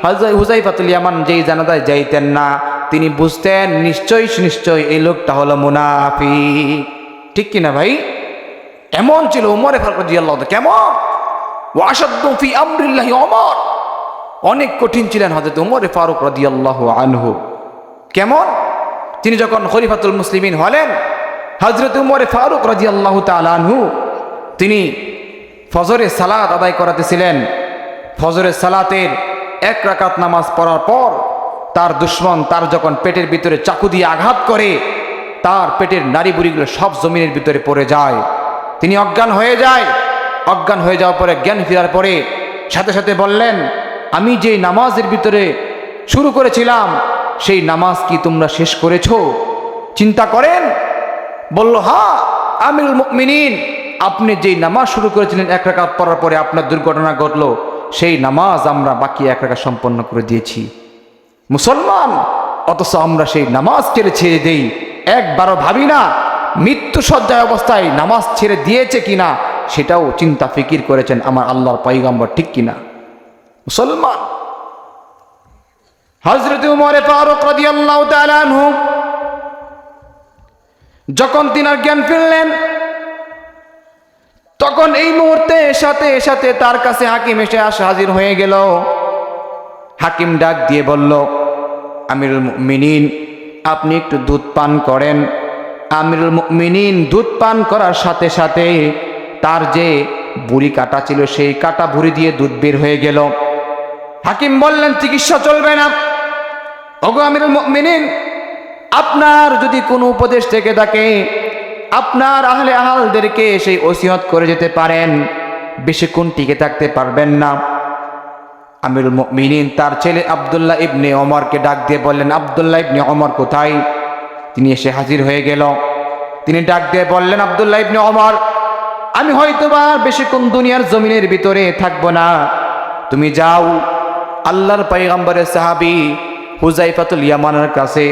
হযরত হুযায়ফাতুল ইয়ামান যেই জানাজায় যাইতেন না, তিনি বুঝতেন নিশ্চয়ই এই লোকটা হলো মুনাফিক। ঠিক কিনা ভাই? এমন ছিল উমরে ফারুক রাদিয়াল্লাহু তাআলা। কেমন? ওয়াশাদ্দু ফি আমরিল্লাহি ওমর, অনেক কঠিন ছিলেন হযরত উমরে ফারুক রাদিয়াল্লাহু আনহু। কেমন? তিনি যখন খলিফাতুল মুসলিমিন হলেন, হযরত উমরে ফারুক রাদিয়াল্লাহু তাআলা আনহু তিনি ফজরের সালাত আদায় করাতেছিলেন। ফজরের সালাতের 1 রাকাত নামাজ পড়ার পর তার দুশমন তার যখন পেটের ভিতরে চাকু দিয়ে আঘাত করে, তার পেটের নাড়িভুড়িগুলো সব জমিনের ভিতরে পড়ে যায়। তিনি অজ্ঞান হয়ে যায়। অজ্ঞান হয়ে যাওয়ার পরে জ্ঞান ফেরার পরে সাথে সাথে বললেন, আমি যে নামাজের ভিতরে শুরু করেছিলাম সেই নামাজ কি তোমরা শেষ করেছো? চিন্তা করেন। বলল, হ্যাঁ আমিরুল মুমিনিন, আপনি যেই নামাজ শুরু করেছিলেন 1 রাকাত পড়ার পরে আপনার দুর্ঘটনা ঘটলো, সেই নামাজ আমরা বাকি 1 রাকাত সম্পন্ন করে দিয়েছি। মুসলমান, অথচ আমরা সেই নামাজ ছেড়ে দেই, একবারও ভাবি না মৃত্যু সজ্জায় অবস্থায় নামাজ ছেড়ে দিয়েছে কিনা, সেটাও চিন্তা ফিকির করেছেন আমার আল্লাহর পয়গম্বর। ঠিক কিনা মুসলমান? হযরত উমর ফারুক রাদিয়াল্লাহু তাআলা আনহু যখন তিনার জ্ঞান ফিরলেন, তখন এই মুহূর্তে সাথে সাথে তার কাছে হাকিম এসে হাজির হয়ে গেল। হাকিম ডাক দিয়ে বলল, আমিরুল মুমিনিন, আপনি একটু দুধ পান করেন। আমিরুল মুমিনিন দুধ পান করার সাথে সাথে তার যে বুড়ি কাটা ছিল সেই কাটা বুড়ি দিয়ে দুধ বের হয়ে গেল। হাকিম বললেন, চিকিৎসা চলবে না। ওগো আমিরুল মুমিনিন, আপনার যদি কোনো উপদেশ থেকে থাকে, আপনার আহলে আহালদেরকে সেই ওসিয়ত করে যেতে পারেন, বেশিক্ষণ টিকে থাকতে পারবেন না। আমিরুল মুমিনিন তার ছেলে আব্দুল্লাহ ইবনে ওমরকে ডাক দিয়ে বললেন, আব্দুল্লাহ ইবনে ওমর কোথায়? তিনি এসে হাজির হয়ে গেল। তিনি ডাক দিয়ে বললেন, আব্দুল্লাহ ইবনে ওমর, আমি হয়তোবা বেশিক্ষণ দুনিয়ার জমিনের ভিতরে থাকবো না, তুমি যাও আল্লাহর পয়গম্বরের সাহাবী হুযায়ফাতুল ইয়ামানের কাছে,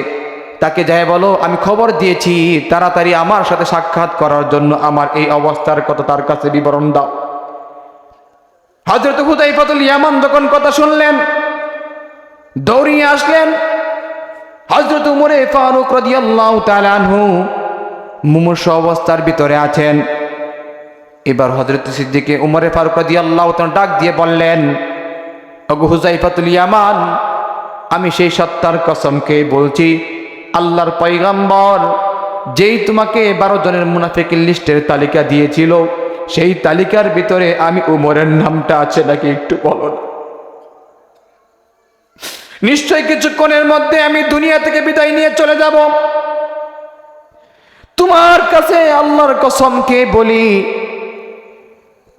তাকে যাই বলো আমি খবর দিয়েছি, তাড়াতাড়ি আমার সাথে সাক্ষাৎ করার জন্য আমার এই অবস্থার কথা তার কাছে বিবরণ দাও। হযরত হুযায়ফাতুল ইয়ামান যখন কথা শুনলেন, দৌড়িয়ে আসলেন। হযরত উমরে ফারুক রাদিয়াল্লাহু তাআলা আনহু মুমূর্ষু অবস্থার ভিতরে আছেন। এবার হযরত সিদ্দিকে উমরে ফারুক রাদিয়াল্লাহু তাআলা ডাক দিয়ে বললেন, ওগো হুযায়ফাতুল ইয়ামান, আমি সেই সত্তার কসমকে বলছি, আল্লাহর পয়গম্বর যেই তোমাকে 12 জনের মুনাফিকের লিস্টের তালিকা দিয়েছিল, সেই তালিকার ভিতরে আমি উমরের নামটা আছে নাকি একটু বলো না। নিশ্চয় কিছুক্ষণের মধ্যে আমি দুনিয়া থেকে বিদায় নিয়ে চলে যাব। তোমার কাছে আল্লাহর কসমকে বলি,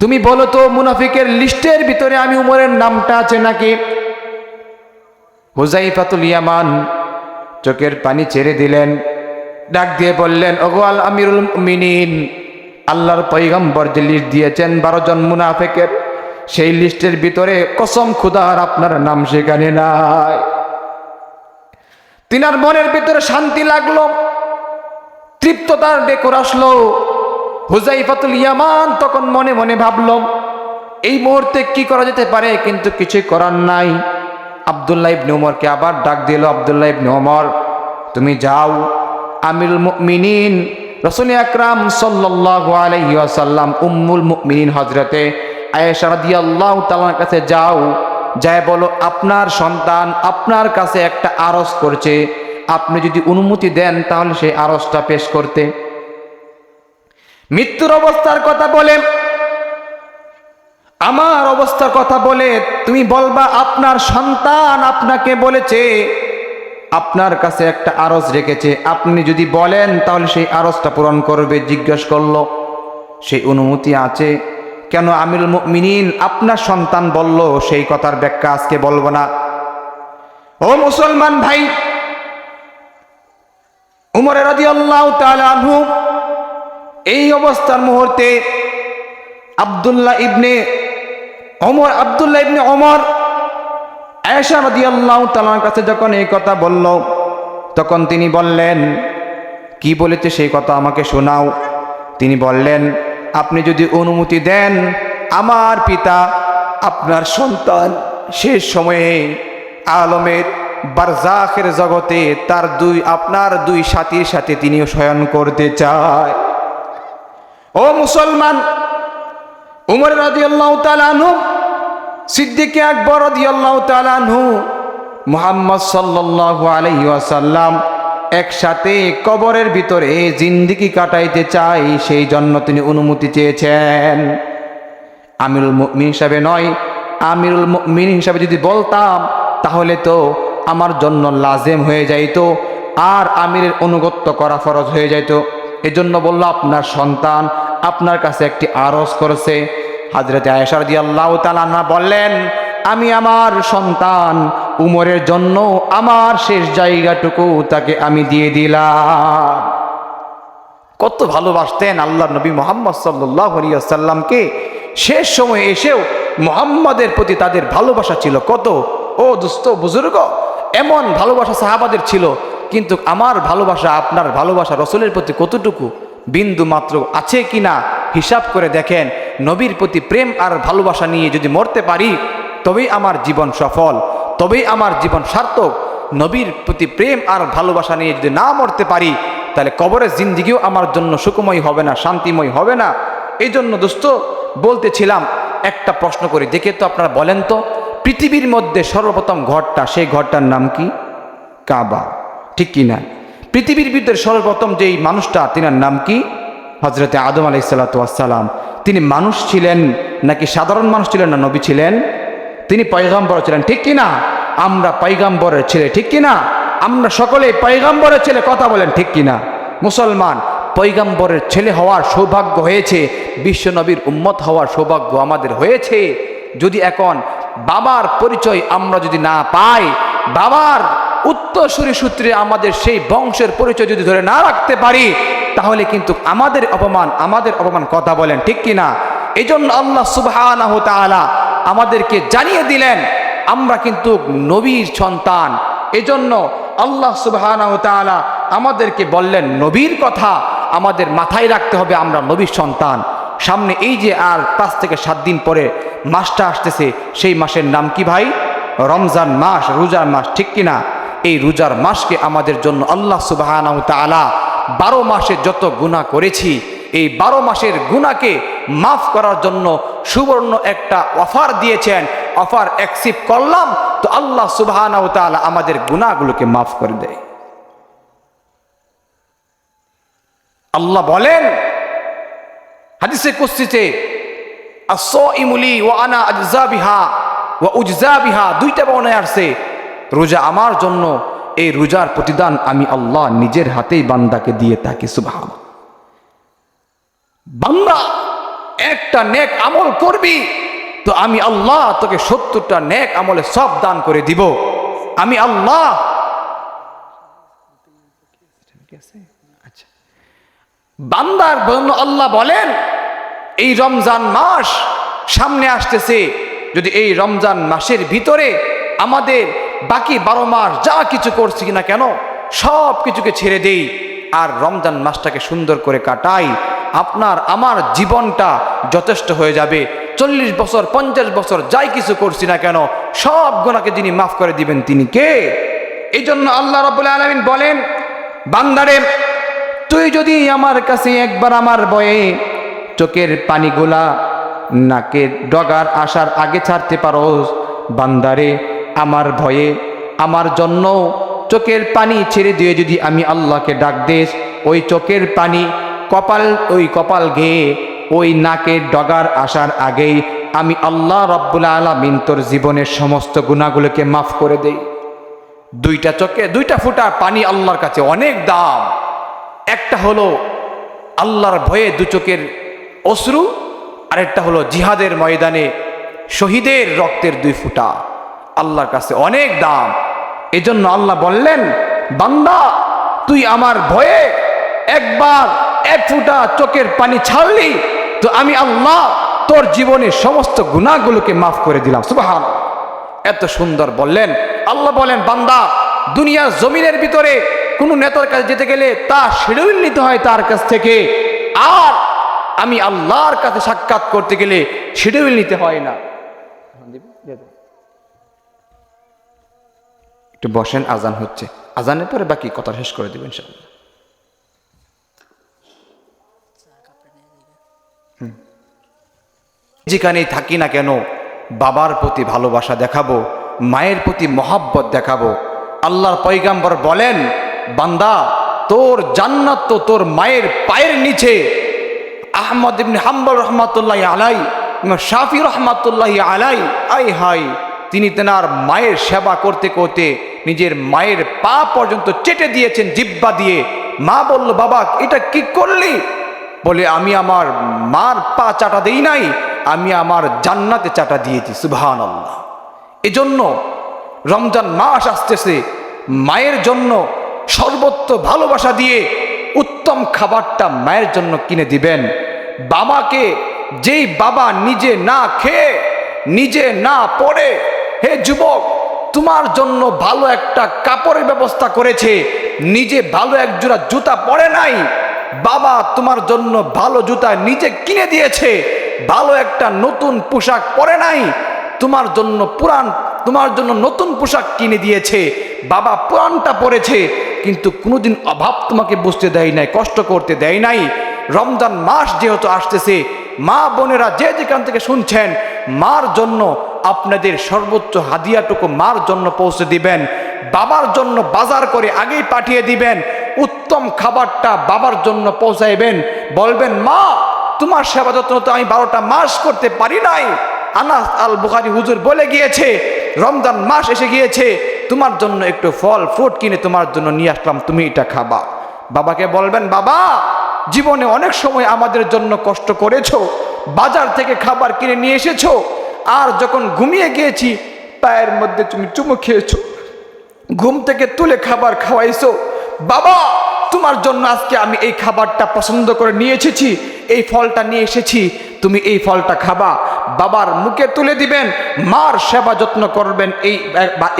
তুমি বলো তো মুনাফিকের লিস্টের ভিতরে আমি উমরের নামটা আছে নাকি? হুযায়ফাতুল ইয়ামান চোখের পানি ছেড়ে দিলেন, ডাক দিয়ে বললেন, ওগো আল আমিরুল মুমিনিন, আল্লাহর পয়গম্বর যে লিস্ট দিয়েছেন 12 জন মুনাফিকের, সেই লিস্টের ভিতরে কসম খুদার আপনার নাম সেখানে নাই। তিনার মনের ভিতরে শান্তি লাগলো, তৃপ্ততার ডেকর আসলো। হুযায়ফাতুল ইয়ামান তখন মনে মনে ভাবলো, এই মুহূর্তে কি করা যেতে পারে, কিন্তু কিছুই করার নাই। আব্দুল্লাহ ইবনে ওমরকে আবার ডাক দিল, আব্দুল্লাহ ইবনে ওমর, তুমি যাও আমিরুল মুমিনিন রাসূল আকরাম সাল্লাল্লাহু আলাইহি ওয়াসাল্লাম উম্মুল মুমিনিন হযরতে আয়েশা রাদিয়াল্লাহু তাআলার কাছে যাও, যায় বলো আপনার সন্তান আপনার কাছে একটা আরজ করছে, আপনি যদি অনুমতি দেন তাহলে সেই আরজটা পেশ করতে। মৃত্যুর অবস্থার কথা বলে, আমার অবস্থার কথা বলে তুমি বলবা আপনার সন্তান আপনাকে বলেছে, আপনার কাছে একটা আরজ রেখেছে, আপনি যদি বলেন তাহলে সেই আরজটা পূরণ করবে। জিজ্ঞেস করলো, সেই অনুমতি আছে? কেন আমিরুল মুমিনিন, আপনার সন্তান বলল, সেই কথার ব্যাখ্যা আজকে বলবো না। ও মুসলমান ভাই, উমর রাদিয়াল্লাহু তাআলা আনহু এই অবস্থার মুহূর্তে আব্দুল্লাহ ইবনে ওমর আয়েশা রাদিয়াল্লাহু তাআলার কাছে যখন এই কথা বলল, তখন তিনি বললেন, কি বলেছে সেই কথা আমাকে শোনাও। তিনি বললেন, আপনি যদি অনুমতি দেন, আমার পিতা আপনার সন্তান শেষ সময়ে আলমের বারজাখের জগতে তার আপনার দুই সাথীর সাথে তিনিও শয়ন করতে চায়। ও মুসলমান, উমর রাদিয়াল্লাহু তাআলা আনহু, সিদ্দিক আকবর রাদিয়াল্লাহু তাআলা আনহু, মুহাম্মদ সাল্লাল্লাহু আলাইহি ওয়াসাল্লাম একসাথে কবরের ভিতরে জিন্দেগি কাটাইতে চাই, সেই জন্য তিনি অনুমতি চেয়েছেন। আমিরুল মুমিনিন হিসাবে নয়, আমিরুল মুমিনিন হিসাবে যদি বলতাম তাহলে তো আমার জন্য লাজেম হয়ে যাইত, আর আমিরের অনুগত্য করা ফরজ হয়ে যাইত। এজন্য বলল, আপনার সন্তান আপনার কাছে একটি আরজ করেছে। হযরত আয়েশা রাদিয়াল্লাহু তাআলা আনহা বললেন, আমি আমার সন্তান উমরের জন্য আমার শেষ জায়গাটুকু তাকে আমি দিয়ে দিলাম। কত ভালোবাসতেন আল্লাহর নবী মুহাম্মদ সাল্লাল্লাহু আলাইহি ওয়াসাল্লামকে। শেষ সময়ে এসেও মুহাম্মাদের প্রতি তাদের ভালোবাসা ছিল কত। ও দোস্ত বুজুর্গ, এমন ভালোবাসা সাহাবাদের ছিল, কিন্তু আমার ভালোবাসা আপনার ভালোবাসা রসুলের প্রতি কতটুকু, বিন্দু মাত্র আছে কিনা হিসাব করে দেখেন। নবীর প্রতি প্রেম আর ভালোবাসা নিয়ে যদি মরতে পারি তবেই আমার জীবন সফল, তবেই আমার জীবন সার্থক। নবীর প্রতি প্রেম আর ভালোবাসা নিয়ে যদি না মরতে পারি তাহলে কবরের জিন্দেগিও আমার জন্য সুখময় হবে না, শান্তিময় হবে না। এই জন্য দোস্ত বলতেছিলাম, একটা প্রশ্ন করি, দেখে তো আপনারা বলেন তো, পৃথিবীর মধ্যে সর্বপ্রথম ঘরটা, সেই ঘরটার নাম কি? কাবা, ঠিক কি না? পৃথিবীর ভিতরে সর্বপ্রথম যেই মানুষটা, তিনার নাম কি? হযরতে আদম আলাইহিস সালাতু ওয়াস সালাম। তিনি মানুষ ছিলেন নাকি সাধারণ মানুষ ছিলেন, না নবী ছিলেন? তিনি পয়গম্বর ছিলেন, ঠিক কি না? আমরা পয়গম্বরের ছেলে, ঠিক কি না? আমরা সকলে পয়গম্বরের ছেলে, কথা বলেন ঠিক কি না? মুসলমান, পয়গম্বরের ছেলে হওয়ার সৌভাগ্য হয়েছে, বিশ্ব নবীর উম্মত হওয়ার সৌভাগ্য আমাদের হয়েছে। যদি এখন বাবার পরিচয় আমরা যদি না পাই, বাবার উত্তরসূরি সূত্রে আমাদের সেই বংশের পরিচয় যদি ধরে না রাখতে পারি, তাহলে কিন্তু আমাদের অপমান, কথা বলেন ঠিক কি না? এই জন্য আল্লাহ সুবহানাহু ওয়া তাআলা আমাদেরকে জানিয়ে দিলেন আমরা কিন্তু নবীর সন্তান। এজন্য আল্লাহ সুবহানাহু ওয়া তাআলা আমাদেরকে বললেন, নবীর কথা আমাদের মাথায় রাখতে হবে, আমরা নবীর সন্তান। সামনে এই যে আর 5 থেকে 7 দিন পরে মাসটা আসতেছে, সেই মাসের নাম কি ভাই? রমজান মাস, রোজার মাস, ঠিক কিনা? এই রোজার মাসকে আমাদের জন্য আল্লাহ সুবহানাহু ওয়া তাআলা 12 মাসে যত গুনাহ করেছি, এই 12 মাসের গুনাহকে মাফ করার জন্য সুবর্ণ একটা অফার দিয়েছেন। অফার অ্যাকসেপ্ট করলাম তো আল্লাহ সুবহানাহু ওয়া তাআলা আমাদের গুনাহগুলোকে মাফ করে দেয়। আল্লাহ বলেন হাদিসে কুদসিতে, আস-সাইমু লি ওয়া আনা আজজা বিহা ওয়া উজজা বিহা, 2টা বর্ণনায় আসছে, রোজা আমার জন্য, এই রোজার প্রতিদান আমি আল্লাহ নিজের হাতেই বান্দাকে দিয়ে থাকি। সুবহানাল্লাহ। বান্দা একটা নেক আমল করবি তো আমি আল্লাহ তোকে 70টা নেক আমলে সব দান করে দিব। আমি আল্লাহ। বান্দার জন্য আল্লাহ বলেন, এই রমজান মাস সামনে আসতেছে, যদি এই রমজান মাসের ভিতরে আমাদের বাকি 12 মাস যা কিছু করছি না কেন সব কিছুকে ছেড়ে দেই আর রমজান মাসটাকে সুন্দর করে কাটাই, আপনার আমার জীবনটা যথেষ্ট হয়ে যাবে। 40 বছর 50 বছর যাই কিছু করছি না কেন সব গুনাহকে যিনি মাফ করে দিবেন তিনি কে? এই জন্য আল্লাহ রাব্বুল আলামিন বলেন, বান্দারে তুই যদি আমার কাছে একবার আমার ভয়ে চোখের পানিগুলা নাকের ডগার আসার আগে ছাড়তে পারোস, বান্দারে আমার ভয়ে আমার জন্য চোখের পানি ছেড়ে দিয়ে যদি আমি আল্লাহকে ডাক দিস, ওই চোখের পানি ওই কপাল গেয়ে ওই নাকের ডগার আসার আগেই আমি আল্লাহ রাব্বুল আলামিন তোর জীবনের সমস্ত গুনাহগুলোকে মাফ করে দেই। 2টা চোখে 2টা ফোঁটা পানি আল্লাহর কাছে অনেক দাম। একটা হলো আল্লাহর ভয়ে 2 চোখের অশ্রু, আরেকটা হলো জিহাদের ময়দানে শহীদের রক্তের 2 ফোঁটা, আল্লাহর কাছে অনেক দাম। এজন্য আল্লাহ বললেন, বান্দা তুই আমার ভয়ে একবার 1 ফোঁটা চোখের পানি ছাড়লি তো আমি আল্লাহ তোর জীবনের সমস্ত গুনাহগুলোকে মাফ করে দিলাম। সুবহানাল্লাহ। এত সুন্দর বললেন। আল্লাহ বলেন, বান্দা দুনিয়ার জমিনের ভিতরে কোনো নেতার কাছে যেতে গেলে তা শিডিউল নিতে হয় তার কাছ থেকে, আর আমি আল্লাহর কাছে সাক্ষাৎ করতে গেলে শিডিউল নিতে হয় না। একটু বসেন, আজান হচ্ছে, আজানের পরে বাকি কথা শেষ করে দেবেন ইনশাআল্লাহ। যেখানেই থাকি না কেন বাবার প্রতি ভালোবাসা দেখাবো, মায়ের প্রতি মহাব্বত দেখাবো। আল্লাহর পয়গাম্বর বলেন, বান্দা তোর জান্নাত তো তোর মায়ের পায়ের নিচে। আহমদ ইবনে হাম্বল রহমাতুল্লাহি আলাই, ইমাম শাফি রহমাতুল্লাহি আলাই, আই হাই, তিনি তেনার মায়ের সেবা করতে করতে নিজের মায়ের পা পর্যন্ত চেটে দিয়েছেন জিহ্বা দিয়ে। মা বলল, বাবা এটা কি করলি? বলে, আমি আমার মার পা চাটা দেই নাই, আমি আমার জান্নাতে চাটা দিয়েছি। সুবহানাল্লাহ। এজন্য রমজান মাস আসতেছে, মায়ের জন্য সর্বোচ্চ ভালোবাসা দিয়ে উত্তম খাবারটা মায়ের জন্য কিনে দিবেন। বাবাকে, যেই বাবা নিজে না খেয়ে নিজে না পড়ে, হে যুবক, তোমার জন্য ভালো একটা কাপড়ের ব্যবস্থা করেছে, নিজে ভালো এক জোড়া জুতা পরে নাই, বাবা তোমার জন্য ভালো জুতা নিজে কিনে দিয়েছে, ভালো একটা নতুন পোশাক পরে নাই, তোমার জন্য নতুন পোশাক কিনে দিয়েছে, বাবা পুরানটা পরেছে, কিন্তু কোনোদিন অভাব তোমাকে বুঝতে দেয় নাই, কষ্ট করতে দেয় নাই। রমজান মাস যেহেতু আসতেছে, মা বোনেরা যে যেখান থেকে শুনছেন, মার জন্য আপনাদের সর্বোচ্চ হাদিয়াটুকু মার জন্য পৌঁছে দিবেন। বাবার জন্য বাজার করে আগেই পাঠিয়ে দিবেন, উত্তম খাবারটা বাবার জন্য পৌঁছাইবেন। বলবেন, মা তোমার সেবা যত্ন তো আমি 12টা মাস করতে পারি নাই। আনাস আল বুখারী হুজুর বলে গিয়েছে, রমজান মাস এসে গিয়েছে, তোমার জন্য একটু ফল ফ্রুট কিনে তোমার জন্য নিয়ে আসলাম, তুমি এটা খাবা। বাবাকে বলবেন, বাবা জীবনে অনেক সময় আমাদের জন্য কষ্ট করেছো, বাজার থেকে খাবার কিনে নিয়ে এসেছো, আর যখন ঘুমিয়ে গিয়েছি পায়ের মধ্যে তুমি চুমু খেয়েছো, ঘুম থেকে তুলে খাবার খাওয়াইছো, বাবা তোমার জন্য আজকে আমি এই খাবারটা পছন্দ করে নিয়ে এসেছি, এই ফলটা নিয়ে এসেছি, তুমি এই ফলটা খাবা। বাবার মুখে তুলে দিবেন, মার সেবা যত্ন করবেন।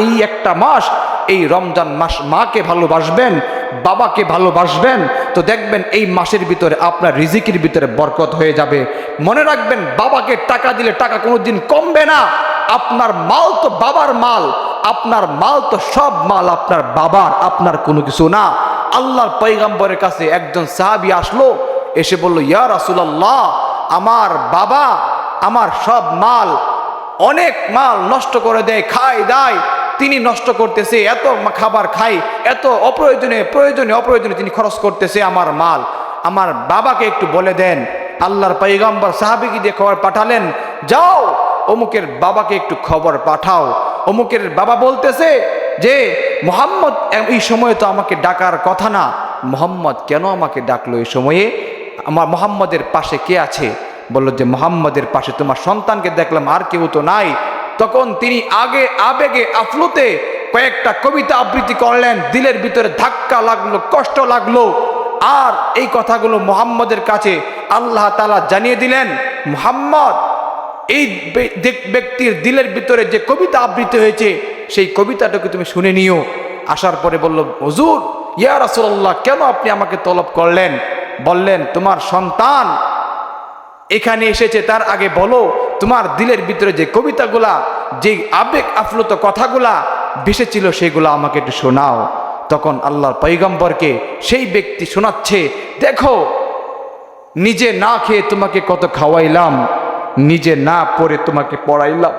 এই একটা মাস, এই রমজান মাস মাকে ভালোবাসবেন, বাবাকে ভালোবাসবেন, তো দেখবেন এই মাসের ভিতরে আপনার রিজিকের ভিতরে বরকত হয়ে যাবে। মনে রাখবেন, বাবাকে টাকা দিলে টাকা কোনোদিন কমবে না। আপনার মাল তো বাবার মাল, আপনার মাল তো সব মাল আপনার বাবার, আপনার কোনো কিছু না। আল্লাহর পয়গম্বরের কাছে একজন সাহাবী আসলো, এসে বলল, ইয়া রাসূলুল্লাহ, আমার বাবা আমার সব মাল, অনেক মাল নষ্ট করে দেয়, খায় দায়, তিনি নষ্ট করতেছে, এত খাবার খাই, এত অপ্রয়োজনে তিনি খরচ করতেছে আমার মাল, আমার বাবাকে একটু বলে দেন। আল্লাহর পয়গম্বর সাহাবীকে দিয়ে খবর পাঠালেন, যাও অমুকের বাবাকে একটু খবর পাঠাও। অমুকের বাবা বলতেছে যে, মুহাম্মদ এই সময়ে তো আমাকে ডাকার কথা না, মুহাম্মদ কেন আমাকে ডাকলো এই সময়ে? আমার মুহাম্মদের পাশে কে আছে? বলল যে, মুহাম্মদের পাশে তোমার সন্তানকে দেখলাম, আর কেউ তো নাই। তখন তিনি আবেগে আফলুতে কয়েকটা কবিতা আবৃত্তি করলেন, দিলের ভিতরে ধাক্কা লাগলো, কষ্ট লাগলো। আর এই কথাগুলো মুহাম্মদের কাছে আল্লাহ তাআলা জানিয়ে দিলেন, মুহাম্মদ এই ব্যক্তির দিলের ভিতরে যে কবিতা আবৃত্তি হয়েছে, সেই কবিতাটাকে তুমি শুনে নিও। আসার পরে বলল, হুজুর, ইয়া রাসূলুল্লাহ, কেন আপনি আমাকে তলব করলেন? বললেন, তোমার সন্তান এখানে এসেছে, তার আগে বলো তোমার দিলের ভিতরে যে কবিতাগুলা, যে আবেগ আপ্লুত কথাগুলা ভেসেছিল, সেগুলো আমাকে একটু শোনাও। তখন আল্লাহর পয়গম্বরকে সেই ব্যক্তি শোনাচ্ছে, দেখো নিজে না খেয়ে তোমাকে কত খাওয়াইলাম, নিজে না পড়ে তোমাকে পড়াইলাম,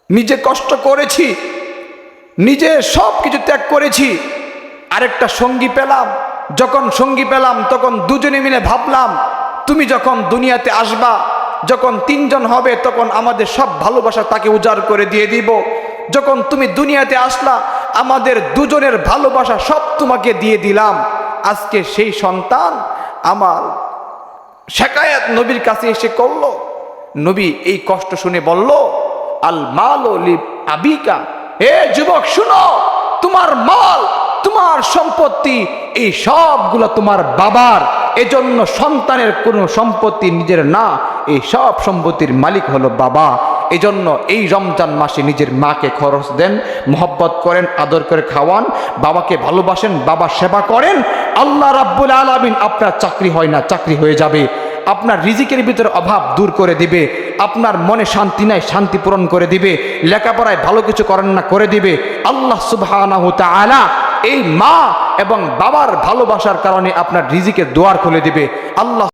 নিজে কষ্ট করেছি, নিজে সব কিছু ত্যাগ করেছি, আরেকটা সঙ্গী পেলাম। যখন সঙ্গী পেলাম তখন দুজনে মিলে ভাবলাম, তুমি যখন দুনিয়াতে আসবা, যখন 3 জন হবে, তখন আমাদের সব ভালোবাসা তাকে উজাড় করে দিয়ে দিব। যখন তুমি দুনিয়াতে আসলা, আমাদের দুজনের ভালোবাসা সব তোমাকে দিয়ে দিলাম। আজকে সেই সন্তান আমার শিকায়াত নবীর কাছে এসে করলো। নবী এই কষ্ট শুনে বলল, আল মাল লি আবিকা, হে যুবক শুনো, তোমার মাল, তোমার সম্পত্তি, এই সবগুলো তোমার বাবার। এজন্য সন্তানের কোনো সম্পত্তি নিজের না, এই সব সম্পত্তির মালিক হলো বাবা। এজন্য এই রমজান মাসে নিজের মাকে খরচ দেন, মোহব্বত করেন, আদর করে খাওয়ান, বাবাকে ভালোবাসেন, বাবার সেবা করেন। আল্লাহ রাব্বুল আলামিন আপনার চাকরি হয় না, চাকরি হয়ে যাবে। আপনার রিজিকের ভিতরে অভাব দূর করে দিবে। আপনার মনে শান্তি নাই, শান্তি পূরণ করে দিবে। লেখাপড়ায় ভালো কিছু করেন না, করে দিবে। আল্লাহ সুবহানাহু ওয়া তাআলা এই মা এবং বাবার ভালোবাসার কারণে আপনার রিজিকের দুয়ার খুলে দিবে। আল্লাহ